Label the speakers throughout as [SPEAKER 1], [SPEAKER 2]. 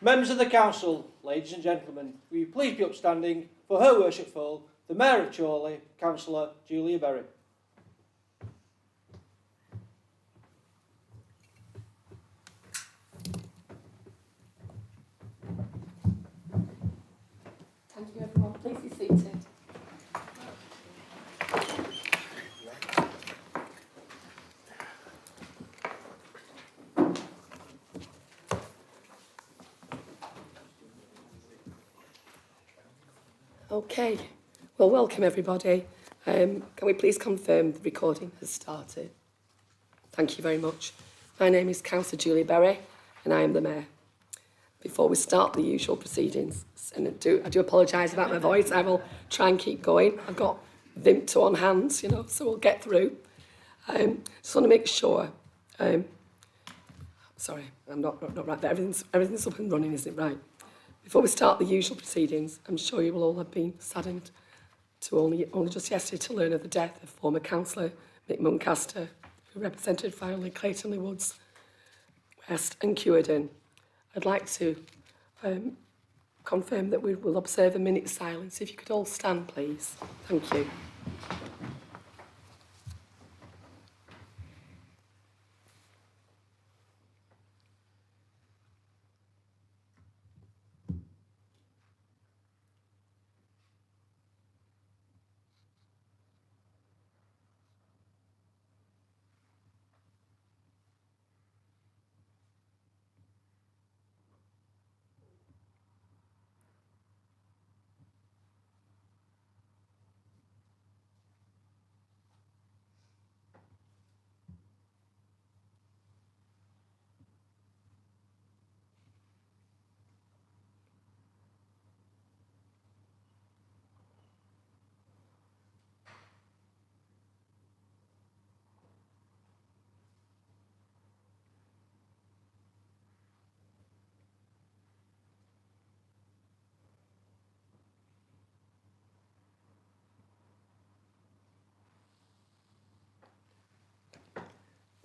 [SPEAKER 1] Members of the Council, ladies and gentlemen, will you please be upstanding for Her Worshipful, the Mayor of Chorley, Councillor Julia Berry.
[SPEAKER 2] Thank you, everyone. Please be seated. Okay, well, welcome everybody. Can we please confirm the recording has started? Thank you very much. My name is Councillor Julia Berry and I am the Mayor. Before we start the usual proceedings, and I do apologise about my voice, I will try and keep going. I've got Vimto on hand, so we'll get through. Just want to make sure, sorry, I'm not right there, everything's up and running, isn't it, right? Before we start the usual proceedings, I'm sure you will all have been saddened to only just yesterday to learn of the death of former councillor Mick Muncaster, who represented Firely, Claytonley Woods, West and Cuerden. I'd like to confirm that we will observe a minute's silence. If you could all stand, please. Thank you.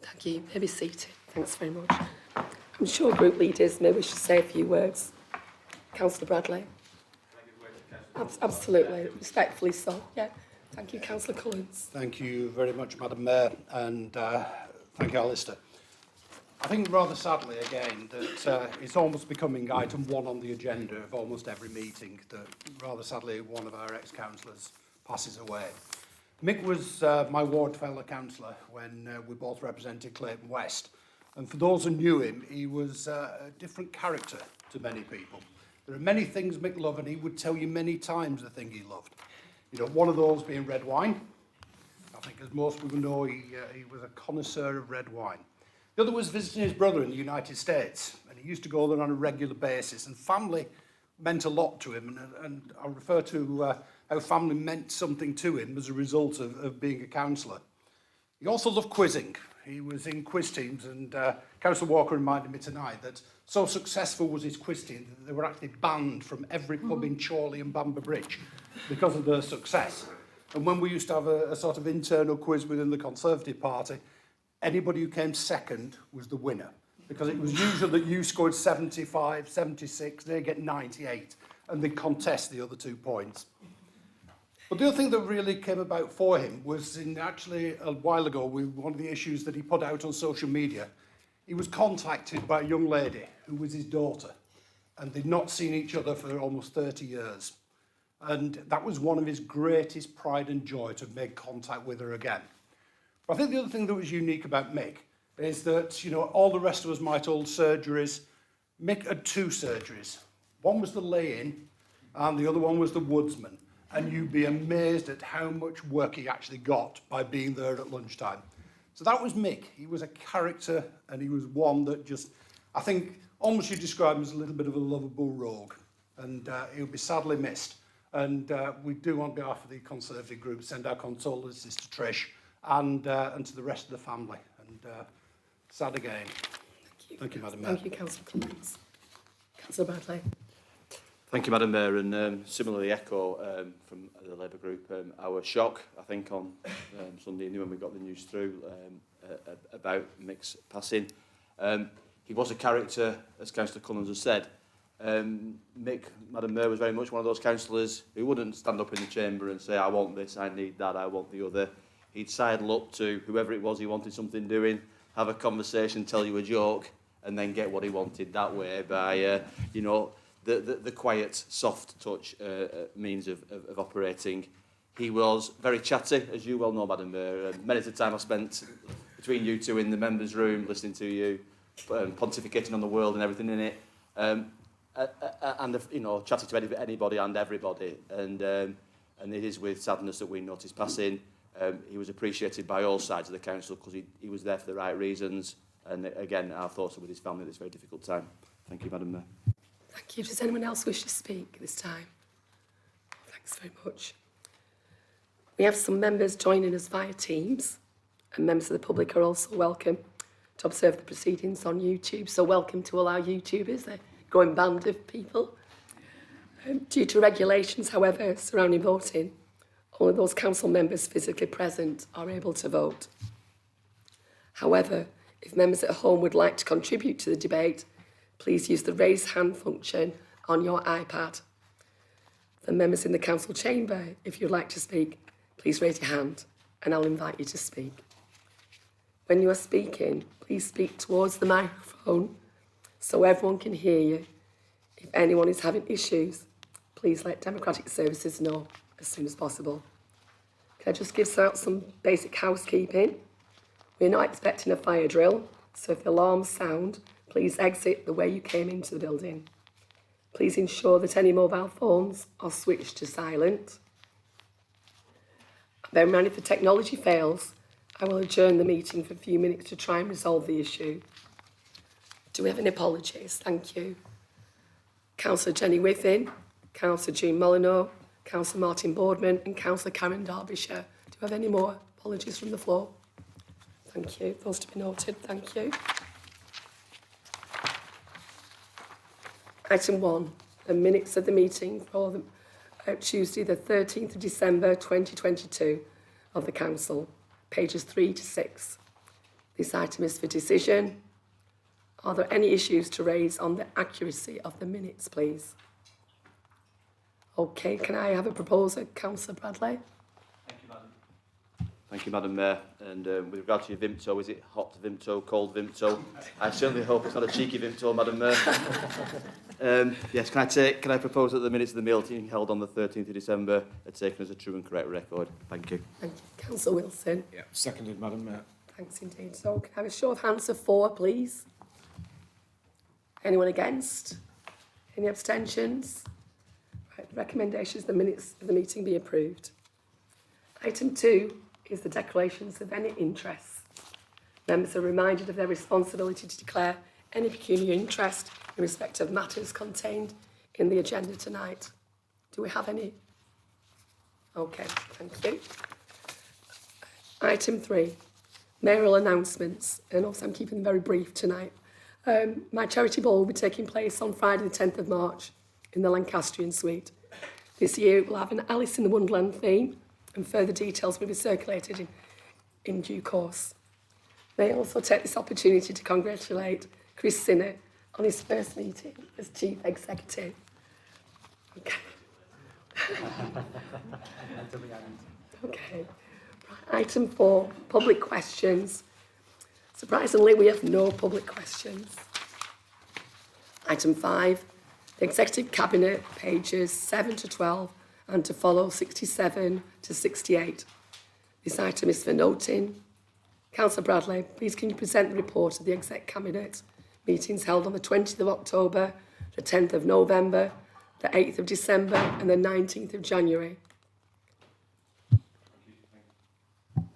[SPEAKER 2] Thank you. You may be seated. Thanks very much. I'm sure group leaders may wish to say a few words. Councillor Bradley. Absolutely, respectfully so. Yeah. Thank you, Councillor Collins.
[SPEAKER 3] Thank you very much, Madam Mayor, and thank you, Alistair. I think rather sadly, again, that it's almost becoming item one on the agenda of almost every meeting that rather sadly one of our ex-councillors passes away. Mick was my ward fellow councillor when we both represented Clayton West. And for those who knew him, he was a different character to many people. There are many things Mick loved, and he would tell you many times the thing he loved. One of those being red wine. I think, as most people know, he was a connoisseur of red wine. The other was visiting his brother in the United States, and he used to go there on a regular basis, and family meant a lot to him, and I refer to how family meant something to him as a result of being a councillor. He also loved quizzing. He was in quiz teams, and Councillor Walker reminded me tonight that so successful was his quiz team that they were actually banned from every pub in Chorley and Bamber Bridge because of their success. And when we used to have a sort of internal quiz within the Conservative Party, anybody who came second was the winner, because it was usual that you scored 75, 76, they get 98, and they contest the other 2 points. But the other thing that really came about for him was actually a while ago, with one of the issues that he put out on social media, he was contacted by a young lady who was his daughter, and they'd not seen each other for almost 30 years. And that was one of his greatest pride and joy, to make contact with her again. But I think the other thing that was unique about Mick is that, all the rest of us might hold surgeries. Mick had 2 surgeries. One was the lay-in, and the other one was the woodsman. And you'd be amazed at how much work he actually got by being there at lunchtime. So that was Mick. He was a character, and he was one that just, I think, almost you describe him as a little bit of a lovable rogue. And he'll be sadly missed. And we do, on behalf of the Conservative group, send our condolences to Trish and to the rest of the family. And sad again.
[SPEAKER 2] Thank you.
[SPEAKER 3] Thank you, Madam Mayor.
[SPEAKER 2] Thank you, Councillor Collins. Councillor Bradley.
[SPEAKER 4] Thank you, Madam Mayor, and similarly echo from the Labour Group our shock, I think, on Sunday evening when we got the news through about Mick's passing. He was a character, as Councillor Cullens has said. Mick, Madam Mayor, was very much one of those councillors who wouldn't stand up in the chamber and say, I want this, I need that, I want the other. He'd sidle up to whoever it was he wanted something doing, have a conversation, tell you a joke, and then get what he wanted that way by, you know, the quiet, soft touch means of operating. He was very chatty, as you well know, Madam Mayor. Many of the time I spent between you two in the members' room listening to you, pontificating on the world and everything in it, and you know, chatting to anybody and everybody. And it is with sadness that we notice passing. He was appreciated by all sides of the council because he was there for the right reasons. And again, our thoughts are with his family at this very difficult time. Thank you, Madam Mayor.
[SPEAKER 2] Thank you. Does anyone else wish to speak this time? Thanks very much. We have some members joining us via Teams, and members of the public are also welcome to observe the proceedings on YouTube. So welcome to all our YouTubers, they're a growing band of people. Due to regulations, however, surrounding voting, only those council members physically present are able to vote. However, if members at home would like to contribute to the debate, please use the raise hand function on your iPad. The members in the council chamber, if you'd like to speak, please raise your hand and I'll invite you to speak. When you are speaking, please speak towards the microphone so everyone can hear you. If anyone is having issues, please let Democratic Services know as soon as possible. Can I just give out some basic housekeeping? We're not expecting a fire drill, so if the alarms sound, please exit the way you came into the building. Please ensure that any mobile phones are switched to silent. Bear in mind, if the technology fails, I will adjourn the meeting for a few minutes to try and resolve the issue. Do we have any apologies? Thank you. Councillor Jenny Whiffin, Councillor Jean Molyneux, Councillor Martin Boardman and Councillor Karen Derbyshire. Do we have any more apologies from the floor? Thank you. Those to be noted. Thank you. Item 1, the minutes of the meeting for Tuesday the 13th of December 2022 of the Council, pages 3 to 6. This item is for decision. Are there any issues to raise on the accuracy of the minutes, please? Okay, can I have a proposer, Councillor Bradley?
[SPEAKER 4] Thank you, Madam Mayor. And with regard to your Vimto, is it hot Vimto, cold Vimto? I certainly hope it's not a cheeky Vimto, Madam Mayor. Yes, can I propose that the minutes of the meeting held on the 13th of December are taken as a true and correct record? Thank you.
[SPEAKER 2] Thank you. Councillor Wilson.
[SPEAKER 5] Yeah, seconded, Madam Mayor.
[SPEAKER 2] Thanks indeed. So can I have a show of hands of 4, please? Anyone against? Any abstentions? Right, the recommendation is the minutes of the meeting be approved. Item 2 is the declarations of any interest. Members are reminded of their responsibility to declare any pecuniary interest in respect of matters contained in the agenda tonight. Do we have any? Okay, thank you. Item 3, mayoral announcements, and also I'm keeping them very brief tonight. My charity ball will be taking place on Friday the 10th of March in the Lancastrian Suite. This year it will have an Alice in the Wonderland theme, and further details will be circulated in due course. May I also take this opportunity to congratulate Chris Sinner on his first meeting as Chief Executive. Okay. Okay. Right. Item 4, public questions. Surprisingly, we have no public questions. Item 5, the Executive Cabinet, pages 7 to 12, and to follow 67 to 68. This item is for noting. Councillor Bradley, please can you present the report of the Exec Cabinet meetings held on the 20th of October, the 10th of November, the 8th of December and the 19th of January.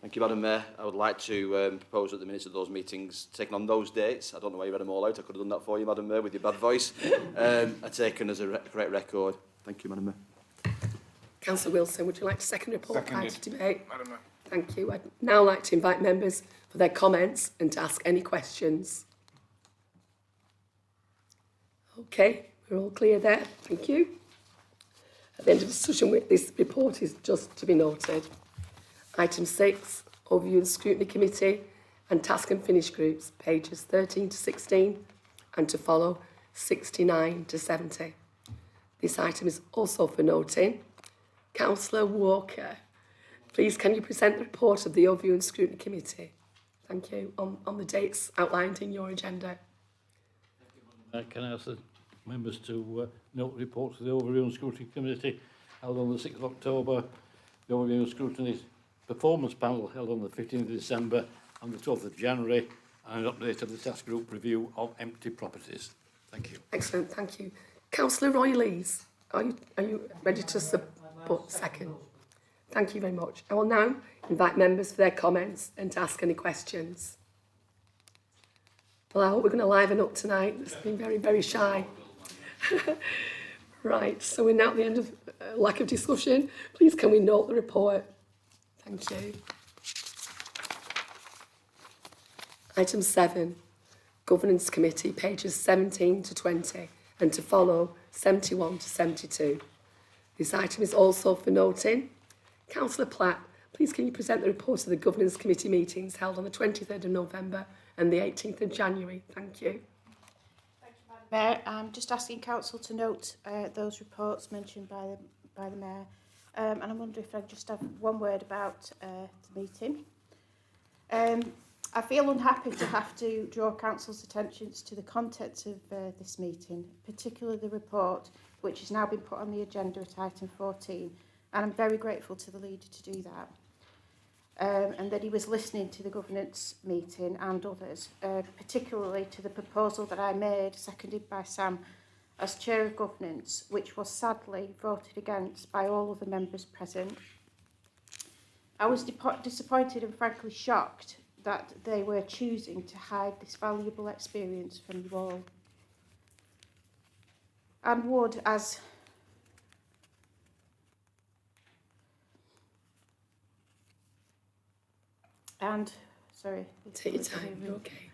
[SPEAKER 4] Thank you, Madam Mayor. I would like to propose that the minutes of those meetings taken on those dates, I don't know why you read them all out, I could have done that for you, Madam Mayor, with your bad voice, are taken as a correct record. Thank you, Madam Mayor.
[SPEAKER 2] Councillor Wilson, would you like to second report prior to debate?
[SPEAKER 5] Madam Mayor.
[SPEAKER 2] Thank you. I'd now like to invite members for their comments and to ask any questions. Okay, we're all clear there. Thank you. at the end of the discussion with this report is just to be noted. Item 6, Overview and Scrutiny Committee and Task and Finish Groups, pages 13 to 16 and to follow 69 to 70. This item is also for noting. Councillor Walker, please can you present the report of the Overview and Scrutiny Committee? Thank you. On the dates outlined in your agenda.
[SPEAKER 5] Can I ask the members to note the report to the Overview and Scrutiny Committee held on the 6th of October, the Overview and Scrutiny Performance Panel held on the 15th of December and the 12th of January, and an update of the task group review of empty properties. Thank you.
[SPEAKER 2] Excellent, thank you. Councillor Roy Lees, are you ready to support second? Thank you very much. I will now invite members for their comments and to ask any questions. Well, I hope we're going to liven up tonight. It's been very, very shy. Right, so we're now at the end of lack of discussion. Please can we note the report? Thank you. Item 7, Governance Committee, pages 17 to 20 and to follow 71 to 72. This item is also for noting. Councillor Platt, please can you present the report of the Governance Committee meetings held on the 23rd of November and the 18th of January. Thank you.
[SPEAKER 6] Thank you, Madam Mayor. I'm just asking Council to note those reports mentioned by the Mayor. And I wonder if I just have one word about the meeting. I feel unhappy to have to draw Council's attentions to the contents of this meeting, particularly the report, which has now been put on the agenda at item 14. And I'm very grateful to the leader to do that. And that he was listening to the governance meeting and others, particularly to the proposal that I made, seconded by Sam, as Chair of Governance, which was sadly voted against by all of the members present. I was disappointed and frankly shocked that they were choosing to hide this valuable experience from you all. And would, as sorry.
[SPEAKER 2] Take your time, you're okay.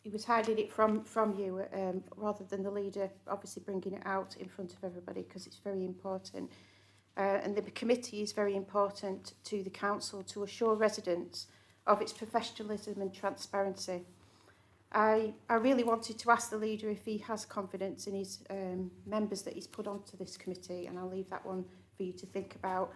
[SPEAKER 6] He was hiding it from you rather than the leader obviously bringing it out in front of everybody because it's very important. And the committee is very important to the council to assure residents of its professionalism and transparency. I really wanted to ask the leader if he has confidence in his members that he's put onto this committee, and I'll leave that one for you to think about.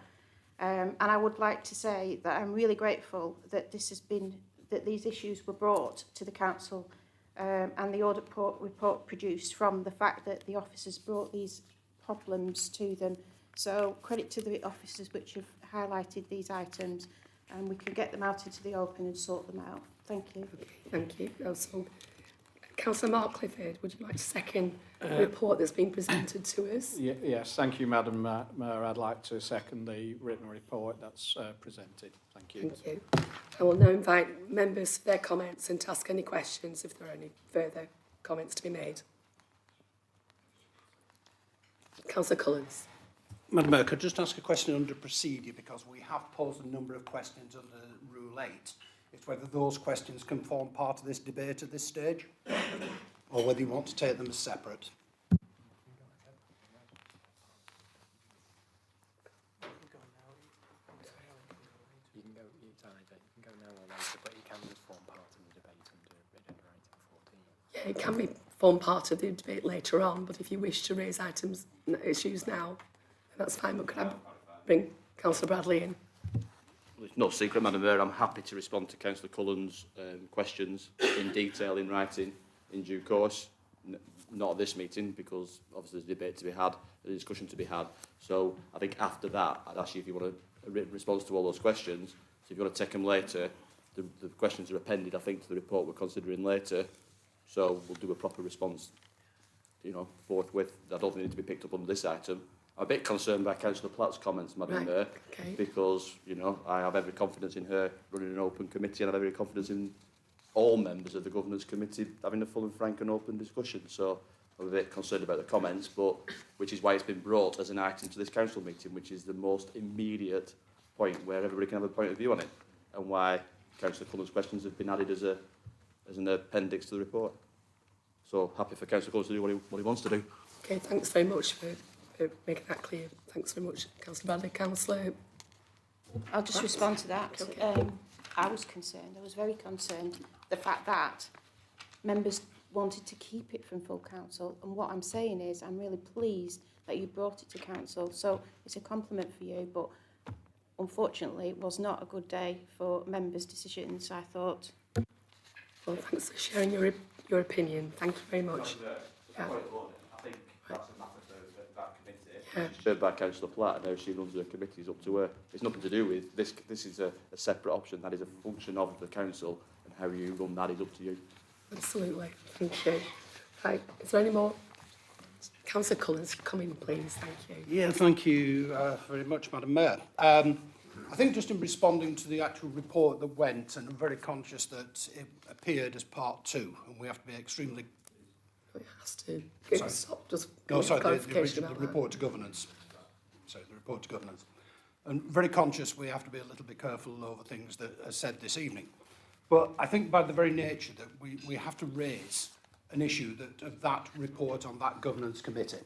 [SPEAKER 6] And I would like to say that I'm really grateful that that these issues were brought to the council and the audit report produced from the fact that the officers brought these problems to them. So credit to the officers which have highlighted these items, and we can get them out into the open and sort them out. Thank you.
[SPEAKER 2] Okay, thank you. Also, Councillor Mark Clifford, would you like to second the report that's been presented to us?
[SPEAKER 7] Yes, thank you, Madam Mayor. I'd like to second the written report that's presented. Thank you.
[SPEAKER 2] Thank you. I will now invite members for their comments and to ask any questions if there are any further comments to be made. Councillor Collins.
[SPEAKER 3] Madam Mayor, could I just ask a question under procedure, because we have posed a number of questions under Rule 8. It's whether those questions can form part of this debate at this stage, or whether you want to take them as separate.
[SPEAKER 8] You can go either. You can go now or later, but it can just form part of the debate under agenda item 14.
[SPEAKER 2] Yeah, it can be form part of the debate later on, but if you wish to raise issues now, that's fine. But could I bring Councillor Bradley in?
[SPEAKER 4] Well, it's no secret, Madam Mayor, I'm happy to respond to Councillor Cullen's questions in detail in writing in due course. Not at this meeting, because obviously there's a debate to be had, a discussion to be had. So I think after that, I'd ask you if you want a written response to all those questions. So if you want to take them later, the questions are appended, I think, to the report we're considering later. So we'll do a proper response, you know, forthwith. I don't think they need to be picked up on this item. I'm a bit concerned by Councillor Platt's comments, Madam Mayor,
[SPEAKER 2] Okay.
[SPEAKER 4] because, you know, I have every confidence in her running an open committee, and I have every confidence in all members of the Governance Committee having a full and frank and open discussion. So I'm a bit concerned about the comments, but which is why it's been brought as an item to this council meeting, which is the most immediate point where everybody can have a point of view on it, and why Councillor Cullen's questions have been added as an appendix to the report. So happy for Councillor Collins to do what he wants to do.
[SPEAKER 2] Okay, thanks very much for making that clear. Thanks very much, Councillor Bradley. Councillor,
[SPEAKER 6] I'll just respond to that.
[SPEAKER 2] Okay.
[SPEAKER 6] I was concerned, I was very concerned, the fact that members wanted to keep it from full council. And what I'm saying is, I'm really pleased that you brought it to council. So it's a compliment for you, but unfortunately it was not a good day for members' decisions, I thought.
[SPEAKER 2] well, thanks for sharing your opinion. Thank you very much. Yeah.
[SPEAKER 4] I think that's a matter for that committee. Chaired by Councillor Platt, and how she runs her committees up to her. It's nothing to do with this. This is a separate option. That is a function of the council, and how you run that is up to you.
[SPEAKER 2] Absolutely. Thank you. Right, is there any more? Councillor Collins, come in, please. Thank you.
[SPEAKER 3] Yeah, thank you very much, Madam Mayor. I think just in responding to the actual report that went, and I'm very conscious that it appeared as part 2, and we have to be extremely...
[SPEAKER 2] It has to
[SPEAKER 3] Sorry.
[SPEAKER 2] stop. Just
[SPEAKER 3] No, sorry, the
[SPEAKER 2] clarification
[SPEAKER 3] original
[SPEAKER 2] about that.
[SPEAKER 3] report to governance. Sorry, the report to governance. And very conscious we have to be a little bit careful over things that are said this evening. But I think by the very nature that we have to raise an issue of that report on that governance committee.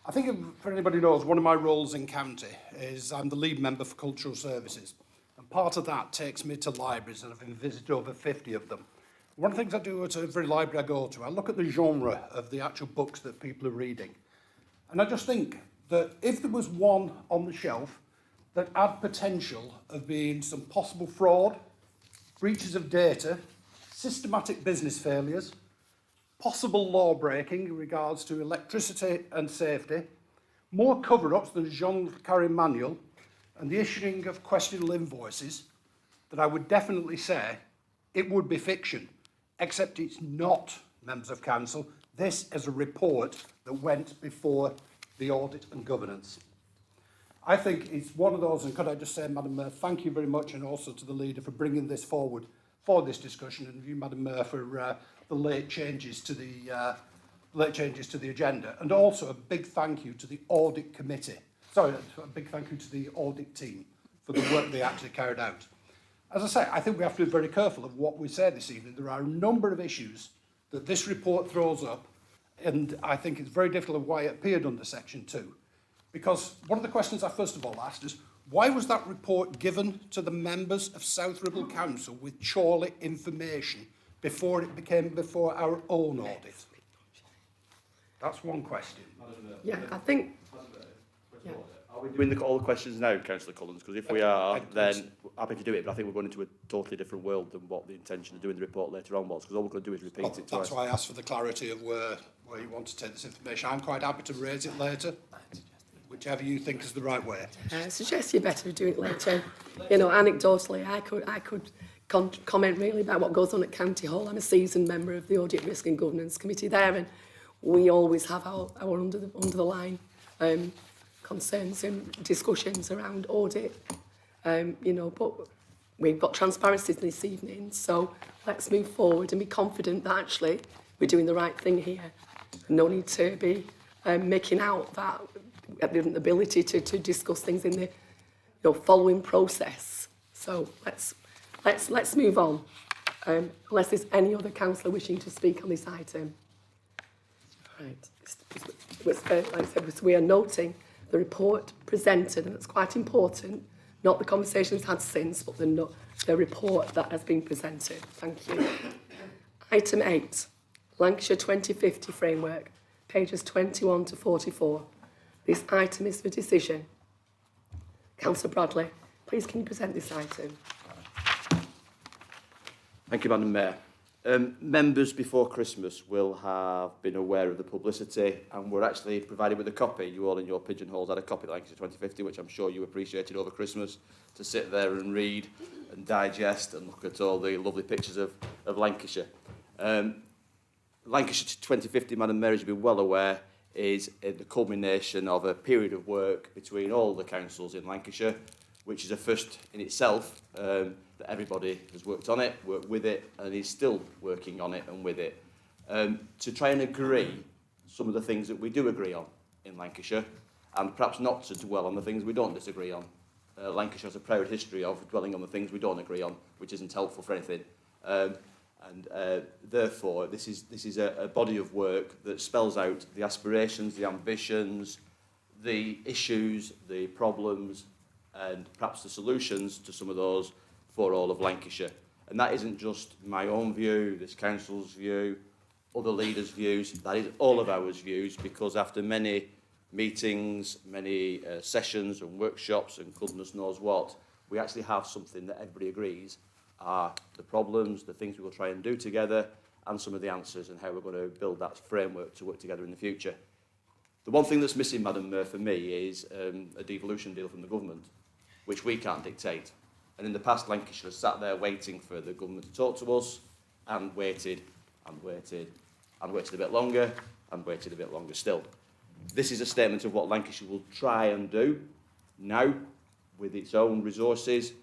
[SPEAKER 3] I think, if anybody knows, one of my roles in county is I'm the lead member for cultural services. And part of that takes me to libraries, and I've visited over 50 of them. One of the things I do at every library I go to, I look at the genre of the actual books that people are reading. And I just think that if there was one on the shelf that had potential of being some possible fraud, breaches of data, systematic business failures, possible law breaking in regards to electricity and safety, more cover-ups than Jean Le Carré manual, and the issuing of questionable invoices, that I would definitely say it would be fiction, except it's not, members of council. This is a report that went before the audit and governance. I think it's one of those, and could I just say, Madam Mayor, thank you very much, and also to the leader for bringing this forward for this discussion, and you, Madam Mayor, for the late changes to the agenda, and also a big thank you to the audit committee. Sorry, a big thank you to the audit team for the work they actually carried out. As I say, I think we have to be very careful of what we say this evening. There are a number of issues that this report throws up, and I think it's very difficult of why it appeared under section 2. Because one of the questions I first of all asked is, why was that report given to the members of South Ribble Council with Chorley information before it became before our own audit? That's one question.
[SPEAKER 2] Yeah, I think... Yeah.
[SPEAKER 4] Are we doing all the questions now, Councillor Collins? Because if we are, then happy to do it. But I think we're going into a totally different world than what the intention of doing the report later on was. Because all we're going to do is repeat
[SPEAKER 3] Well,
[SPEAKER 4] it
[SPEAKER 3] that's
[SPEAKER 4] twice.
[SPEAKER 3] why I asked for the clarity of where you want to take this information. I'm quite happy to raise it later, whichever you think is the right way.
[SPEAKER 2] I suggest you better do it later. You know, anecdotally, I could comment really about what goes on at County Hall. I'm a seasoned member of the Audit, Risk and Governance Committee there, and we always have our under the line concerns and discussions around audit. You know, but we've got transparency this evening, so let's move forward and be confident that actually we're doing the right thing here. No need to be making out that the ability to discuss things in the following process. So let's move on. Unless there's any other councillor wishing to speak on this item. Right. Like I said, we are noting the report presented, and it's quite important, not the conversations had since, but the report that has been presented. Thank you. Item 8, Lancashire 2050 Framework, pages 21 to 44. This item is for decision. Councillor Bradley, please can you present this item?
[SPEAKER 4] Thank you, Madam Mayor. Members before Christmas will have been aware of the publicity, and we're actually provided with a copy. You all in your pigeonholes had a copy of Lancashire 2050, which I'm sure you appreciated over Christmas, to sit there and read and digest and look at all the lovely pictures of Lancashire. Lancashire 2050, Madam Mayor, as you'll be well aware, is the culmination of a period of work between all the councils in Lancashire, which is a first in itself, that everybody has worked on it, worked with it, and is still working on it and with it, to try and agree some of the things that we do agree on in Lancashire, and perhaps not to dwell on the things we don't disagree on. Lancashire has a proud history of dwelling on the things we don't agree on, which isn't helpful for anything. And therefore, this is a body of work that spells out the aspirations, the ambitions, the issues, the problems, and perhaps the solutions to some of those for all of Lancashire. And that isn't just my own view, this council's view, other leaders' views, that is all of our views, because after many meetings, many sessions and workshops and goodness knows what, we actually have something that everybody agrees are the problems, the things we will try and do together, and some of the answers and how we're going to build that framework to work together in the future. The one thing that's missing, Madam Mayor, for me is a devolution deal from the government, which we can't dictate. And in the past, Lancashire has sat there waiting for the government to talk to us, and waited, and waited, and waited a bit longer, and waited a bit longer still. This is a statement of what Lancashire will try and do now with its own resources.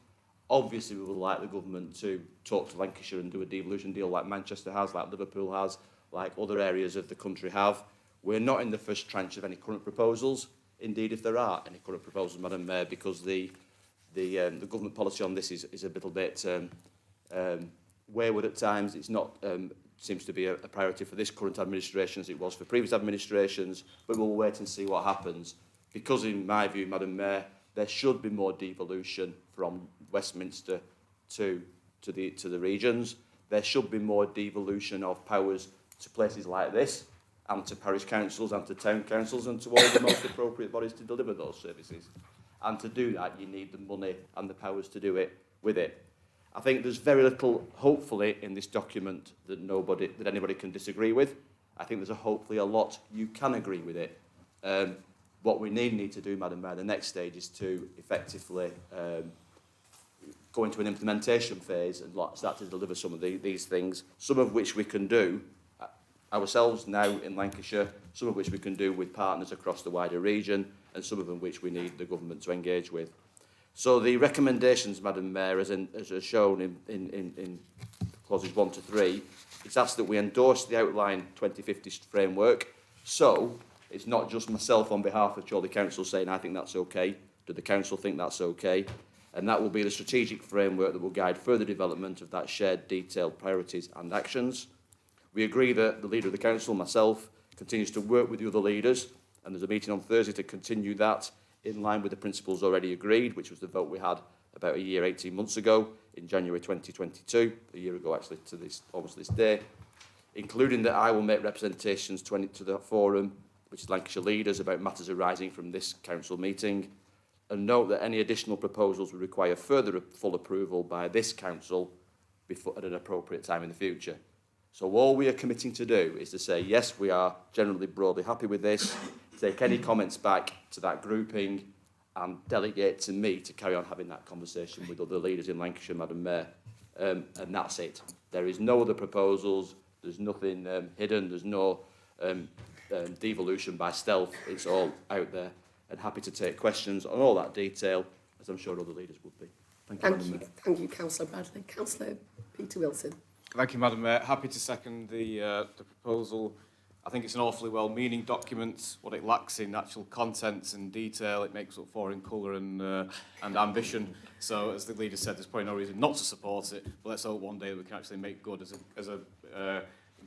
[SPEAKER 4] Obviously, we would like the government to talk to Lancashire and do a devolution deal like Manchester has, like Liverpool has, like other areas of the country have. We're not in the first tranche of any current proposals. Indeed, if there are any current proposals, Madam Mayor, because the government policy on this is a little bit wayward at times. It's not seems to be a priority for this current administration as it was for previous administrations, but we'll wait and see what happens. Because in my view, Madam Mayor, there should be more devolution from Westminster to the regions. There should be more devolution of powers to places like this, and to parish councils and to town councils and to all the most appropriate bodies to deliver those services. And to do that, you need the money and the powers to do it with it. I think there's very little, hopefully, in this document that anybody can disagree with. I think there's hopefully a lot you can agree with it. What we need to do, Madam Mayor, the next stage is to effectively go into an implementation phase and start to deliver some of these things, some of which we can do ourselves now in Lancashire, some of which we can do with partners across the wider region, and some of them which we need the government to engage with. So the recommendations, Madam Mayor, as shown in clauses 1 to 3, it's asked that we endorse the outline 2050 framework. So it's not just myself on behalf of Chorley Council saying I think that's okay. Do the council think that's okay? And that will be the strategic framework that will guide further development of that shared detailed priorities and actions. We agree that the leader of the council, myself, continues to work with the other leaders, and there's a meeting on Thursday to continue that in line with the principles already agreed, which was the vote we had about a year, 18 months ago, in January 2022, a year ago actually to almost this day, including that I will make representations to the forum, which is Lancashire leaders, about matters arising from this council meeting, and note that any additional proposals will require further full approval by this council at an appropriate time in the future. So all we are committing to do is to say, yes, we are generally broadly happy with this, take any comments back to that grouping and delegate to me to carry on having that conversation with other leaders in Lancashire, Madam Mayor. And that's it. There is no other proposals, there's nothing hidden, there's no devolution by stealth, it's all out there. And happy to take questions on all that detail, as I'm sure other leaders would be. Thank you, Madam Mayor.
[SPEAKER 2] Thank you, Councillor Bradley. Councillor Peter Wilson.
[SPEAKER 9] Thank you, Madam Mayor. Happy to second the proposal. I think it's an awfully well-meaning document. What it lacks in actual content and detail, it makes up for in colour and ambition. So, as the leader said, there's probably no reason not to support it. But let's hope one day that we can actually make good as a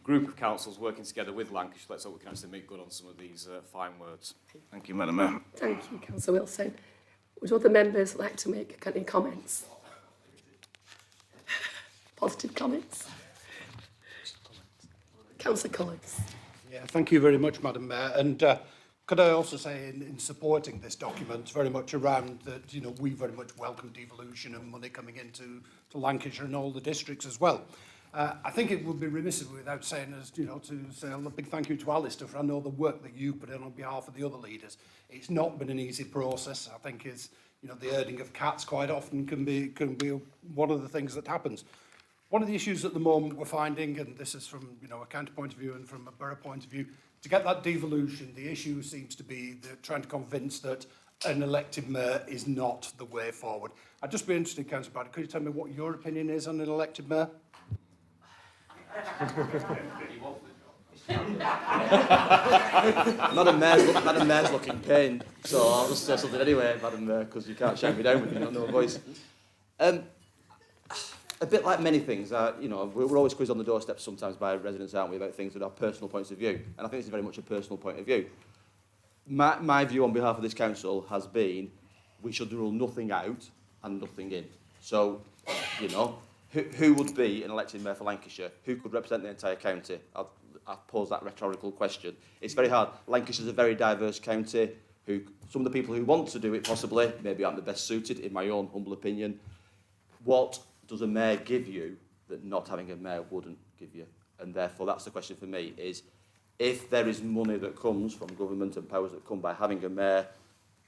[SPEAKER 9] group of councils working together with Lancashire. Let's hope we can actually make good on some of these fine words. Thank you, Madam Mayor.
[SPEAKER 2] Thank you, Councillor Wilson. Would other members like to make any comments? Positive comments? Councillor Collins.
[SPEAKER 3] Yeah, thank you very much, Madam Mayor. And could I also say, in supporting this document, very much around that, you know, we very much welcome devolution and money coming into Lancashire and all the districts as well. I think it would be remiss without saying, as you know, to say a big thank you to Alistair for I know the work that you put in on behalf of the other leaders. It's not been an easy process. I think the herding of cats quite often can be one of the things that happens. One of the issues at the moment we're finding, and this is from a county point of view and from a borough point of view, to get that devolution, the issue seems to be trying to convince that an elected mayor is not the way forward. I'd just be interested, Councillor Bradley, could you tell me what your opinion is on an elected mayor?
[SPEAKER 4] Madam Mayor's looking pained, so I'll just say something anyway, Madam Mayor, because you can't shout me down with no voice. a bit like many things, you know, we're always quizzed on the doorstep sometimes by residents, aren't we, about things that are personal points of view. And I think this is very much a personal point of view. My view on behalf of this council has been we should rule nothing out and nothing in. So, you know, who would be an elected mayor for Lancashire? Who could represent the entire county? I'll pose that rhetorical question. It's very hard. Lancashire's a very diverse county. Some of the people who want to do it possibly maybe aren't the best suited, in my own humble opinion. What does a mayor give you that not having a mayor wouldn't give you? And therefore, that's the question for me, is if there is money that comes from government and powers that come by having a mayor,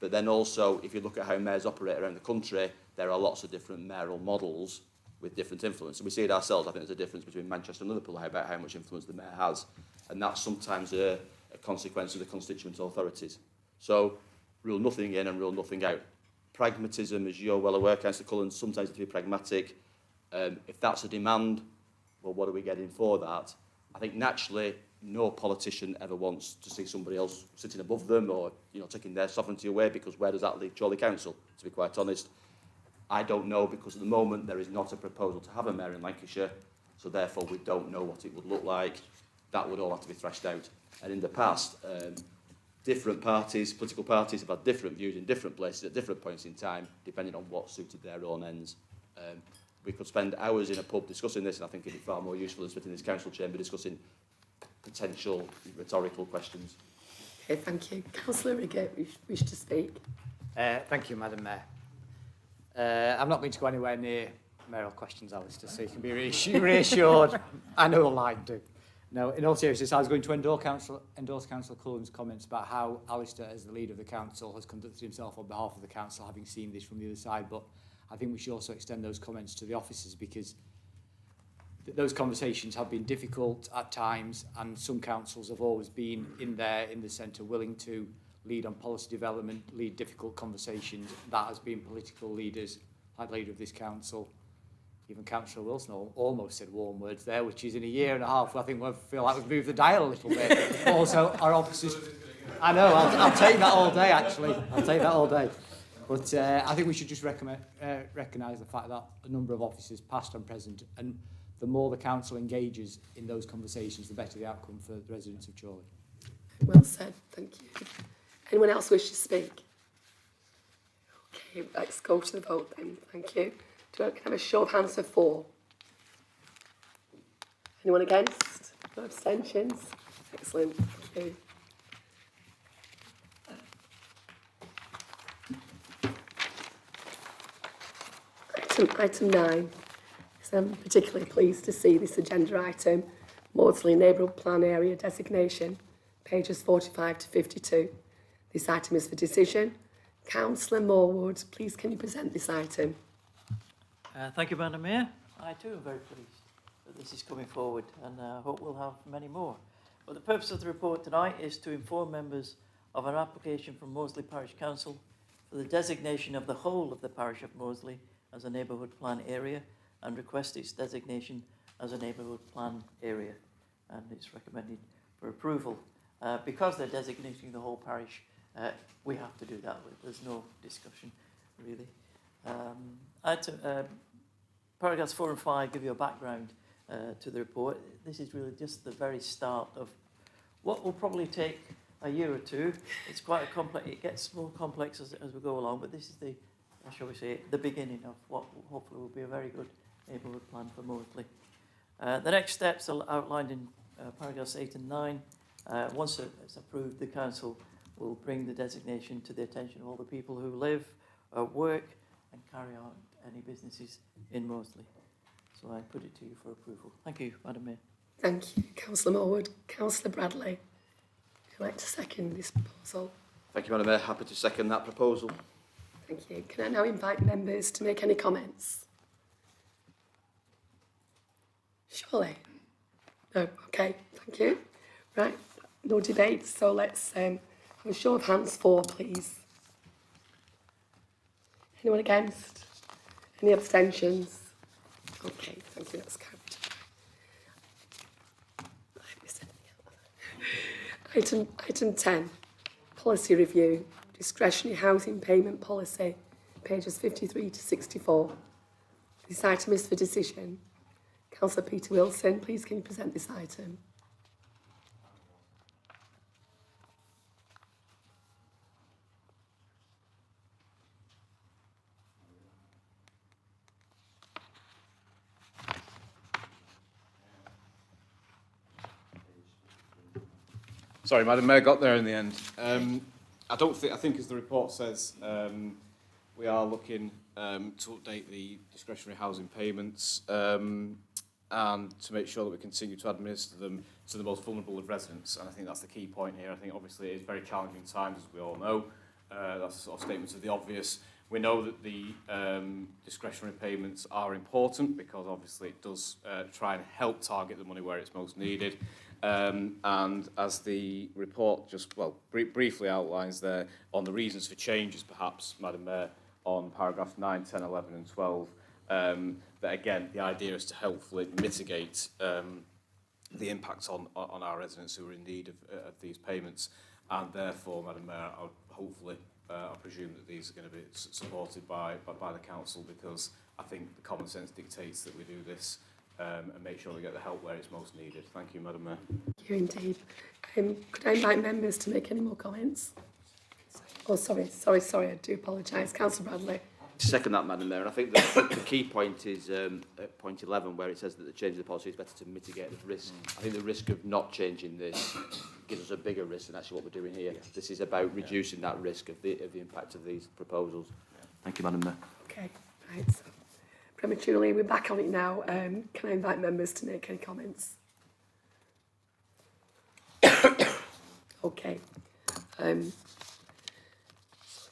[SPEAKER 4] but then also, if you look at how mayors operate around the country, there are lots of different mayoral models with different influence. And we see it ourselves. I think there's a difference between Manchester and Liverpool about how much influence the mayor has. And that's sometimes a consequence of the constituent authorities. So, rule nothing in and rule nothing out. Pragmatism, as you're well aware, Councillor Cullen, sometimes to be pragmatic. If that's a demand, well, what are we getting for that? I think naturally, no politician ever wants to see somebody else sitting above them or, you know, taking their sovereignty away, because where does that leave Chorley Council, to be quite honest? I don't know, because at the moment there is not a proposal to have a mayor in Lancashire, so therefore we don't know what it would look like. That would all have to be thrashed out. And in the past, different parties, political parties, have had different views in different places at different points in time, depending on what suited their own ends. We could spend hours in a pub discussing this, and I think it'd be far more useful than sitting in this council chamber discussing potential rhetorical questions.
[SPEAKER 2] Okay, thank you. Councillor Riggett, wish to speak.
[SPEAKER 10] Thank you, Madam Mayor. I'm not going to go anywhere near mayoral questions, Alistair, so you can be reassured. I know all I do. No, in all seriousness, I was going to endorse Councillor Cullen's comments about how Alistair, as the leader of the council, has conducted himself on behalf of the council, having seen this from the other side. But I think we should also extend those comments to the officers, because those conversations have been difficult at times, and some councils have always been in the centre, willing to lead on policy development, lead difficult conversations. That has been political leaders, like the leader of this council. Even Councillor Wilson almost said warm words there, which is in a year and a half, I think we feel like we've moved the dial a little bit. Also, our officers... I know, I'll take that all day, actually. I'll take that all day. But I think we should just recognise the fact that a number of officers, past and present, and the more the council engages in those conversations, the better the outcome for the residents of Chorley.
[SPEAKER 2] Well said, thank you. Anyone else wish to speak? Okay, let's go to the vote then, thank you. Can I have a show of hands for 4? Anyone against? No abstentions? Excellent, thank you. Item 9. So I'm particularly pleased to see this agenda item, Maudsley Neighbourhood Plan Area Designation, pages 45 to 52. This item is for decision. Councillor Morwood, please can you present this item?
[SPEAKER 11] Thank you, Madam Mayor. I too am very pleased that this is coming forward, and I hope we'll have many more. But the purpose of the report tonight is to inform members of an application from Maudsley Parish Council for the designation of the whole of the parish of Maudsley as a neighbourhood plan area, and request its designation as a neighbourhood plan area. And it's recommended for approval. Because they're designating the whole parish, we have to do that. There's no discussion, really. Paragraphs 4 and 5 give you a background to the report. This is really just the very start of what will probably take a year or two. It's quite a complex, it gets more complex as we go along, but this is the, shall we say, the beginning of what hopefully will be a very good neighbourhood plan for Maudsley. The next steps are outlined in paragraphs 8 and 9. Once it's approved, the council will bring the designation to the attention of all the people who live, work and carry out any businesses in Maudsley. So I put it to you for approval. Thank you, Madam Mayor.
[SPEAKER 2] Thank you, Councillor Morwood. Councillor Bradley, would you like to second this proposal?
[SPEAKER 4] Thank you, Madam Mayor. Happy to second that proposal.
[SPEAKER 2] Thank you. Can I now invite members to make any comments? Surely? No? Okay, thank you. Right, no debate, so let's have a show of hands for, please. Anyone against? Any abstentions? Okay, thank you, that's carried. Item 10, policy review, discretionary housing payment policy, pages 53 to 64. This item is for decision. Councillor Peter Wilson, please can you present this item?
[SPEAKER 9] Sorry, Madam Mayor, got there in the end. I think as the report says, we are looking to update the discretionary housing payments and to make sure that we continue to administer them to the most vulnerable of residents. And I think that's the key point here. I think obviously it is very challenging times, as we all know. That's sort of statements of the obvious. We know that the discretionary payments are important because obviously it does try and help target the money where it's most needed. And as the report just, briefly outlines there on the reasons for changes, perhaps, Madam Mayor, on paragraphs 9, 10, 11 and 12, that again, the idea is to helpfully mitigate the impact on our residents who are in need of these payments. And therefore, Madam Mayor, I presume that these are going to be supported by the council, because I think the common sense dictates that we do this and make sure we get the help where it's most needed. Thank you, Madam Mayor.
[SPEAKER 2] Thank you indeed. Could I invite members to make any more comments? Oh, sorry, I do apologise. Councillor Bradley.
[SPEAKER 4] Second that, Madam Mayor. And I think the key point is at point 11, where it says that the change of the policy is better to mitigate the risk. I think the risk of not changing this gives us a bigger risk than actually what we're doing here. This is about reducing that risk of the impact of these proposals. Thank you, Madam Mayor.
[SPEAKER 2] Okay, right. So prematurely, we're back on it now. Can I invite members to make any comments? Okay.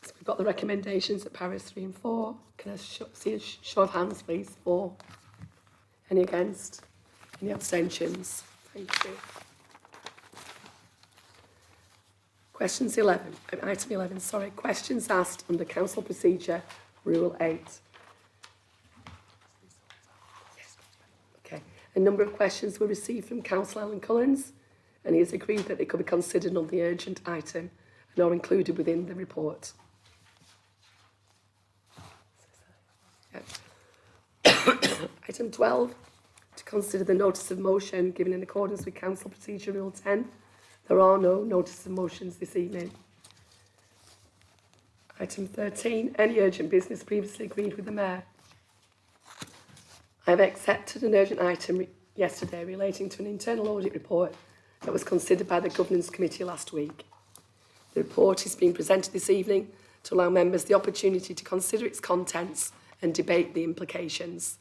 [SPEAKER 2] So we've got the recommendations at paragraphs 3 and 4. Can I see a show of hands, please? 4. Any against? Any abstentions? Thank you. Questions 11. Item 11, sorry. Questions asked under Council Procedure Rule 8. Okay. A number of questions were received from Councillor Alan Cullens, and he has agreed that they could be considered on the urgent item and are included within the report. Item 12, to consider the notice of motion given in accordance with Council Procedure Rule 10. There are no notices of motions this evening. Item 13, any urgent business previously agreed with the Mayor. I have accepted an urgent item yesterday relating to an internal audit report that was considered by the Governance Committee last week. The report is being presented this evening to allow members the opportunity to consider its contents and debate the implications.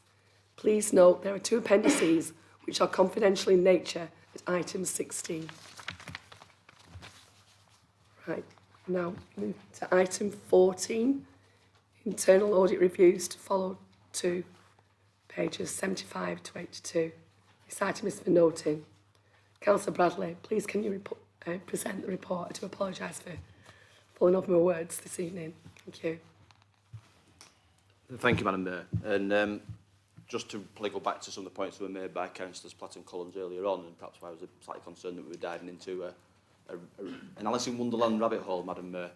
[SPEAKER 2] Please note there are 2 appendices which are confidential in nature at item 16. Right, now move to item 14, internal audit reviews to follow to pages 75 to 82. This item is for noting. Councillor Bradley, please can you present the report? I do apologise for falling over my words this evening. Thank you.
[SPEAKER 4] Thank you, Madam Mayor. And just to go back to some of the points that were made by Councillors Platt and Collins earlier on, and perhaps why I was slightly concerned that we were diving into an Alice in Wonderland rabbit hole, Madam Mayor.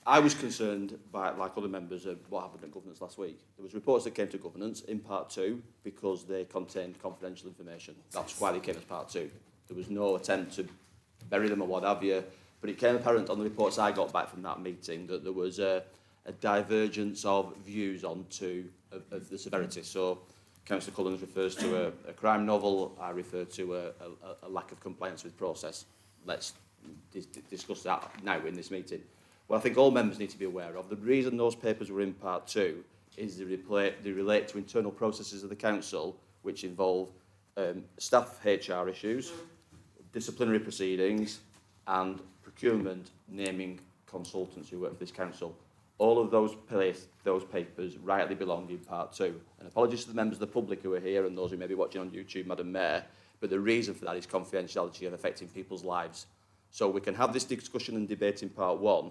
[SPEAKER 4] I was concerned by, like other members, of what happened at Governance last week. There was reports that came to Governance in Part 2 because they contained confidential information. That's why they came as Part 2. There was no attempt to bury them or what have you, but it became apparent on the reports I got back from that meeting that there was a divergence of views of the severity. So Councillor Collins refers to a crime novel, I refer to a lack of compliance with process. Let's discuss that now in this meeting. What I think all members need to be aware of, the reason those papers were in Part 2 is they relate to internal processes of the Council which involve staff HR issues, disciplinary proceedings and procurement naming consultants who work for this Council. All of those papers rightly belong in Part 2. And apologies to the members of the public who are here and those who may be watching on YouTube, Madam Mayor, but the reason for that is confidentiality and affecting people's lives. So we can have this discussion and debate in Part 1,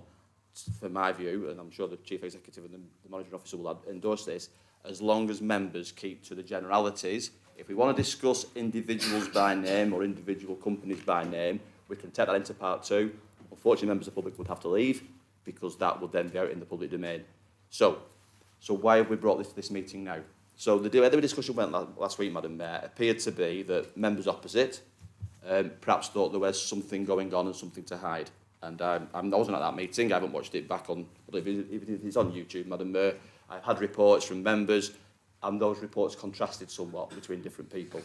[SPEAKER 4] for my view, and I'm sure the Chief Executive and the Managing Officer will endorse this, as long as members keep to the generalities. If we want to discuss individuals by name or individual companies by name, we can take that into Part 2. Unfortunately, members of the public would have to leave, because that would then be out in the public domain. So, So why have we brought this to this meeting now? So the way the discussion went last week, Madam Mayor, appeared to be that members opposite perhaps thought there was something going on and something to hide. And I wasn't at that meeting. I haven't watched it back on, if it's on YouTube, Madam Mayor. I've had reports from members, and those reports contrasted somewhat between different people.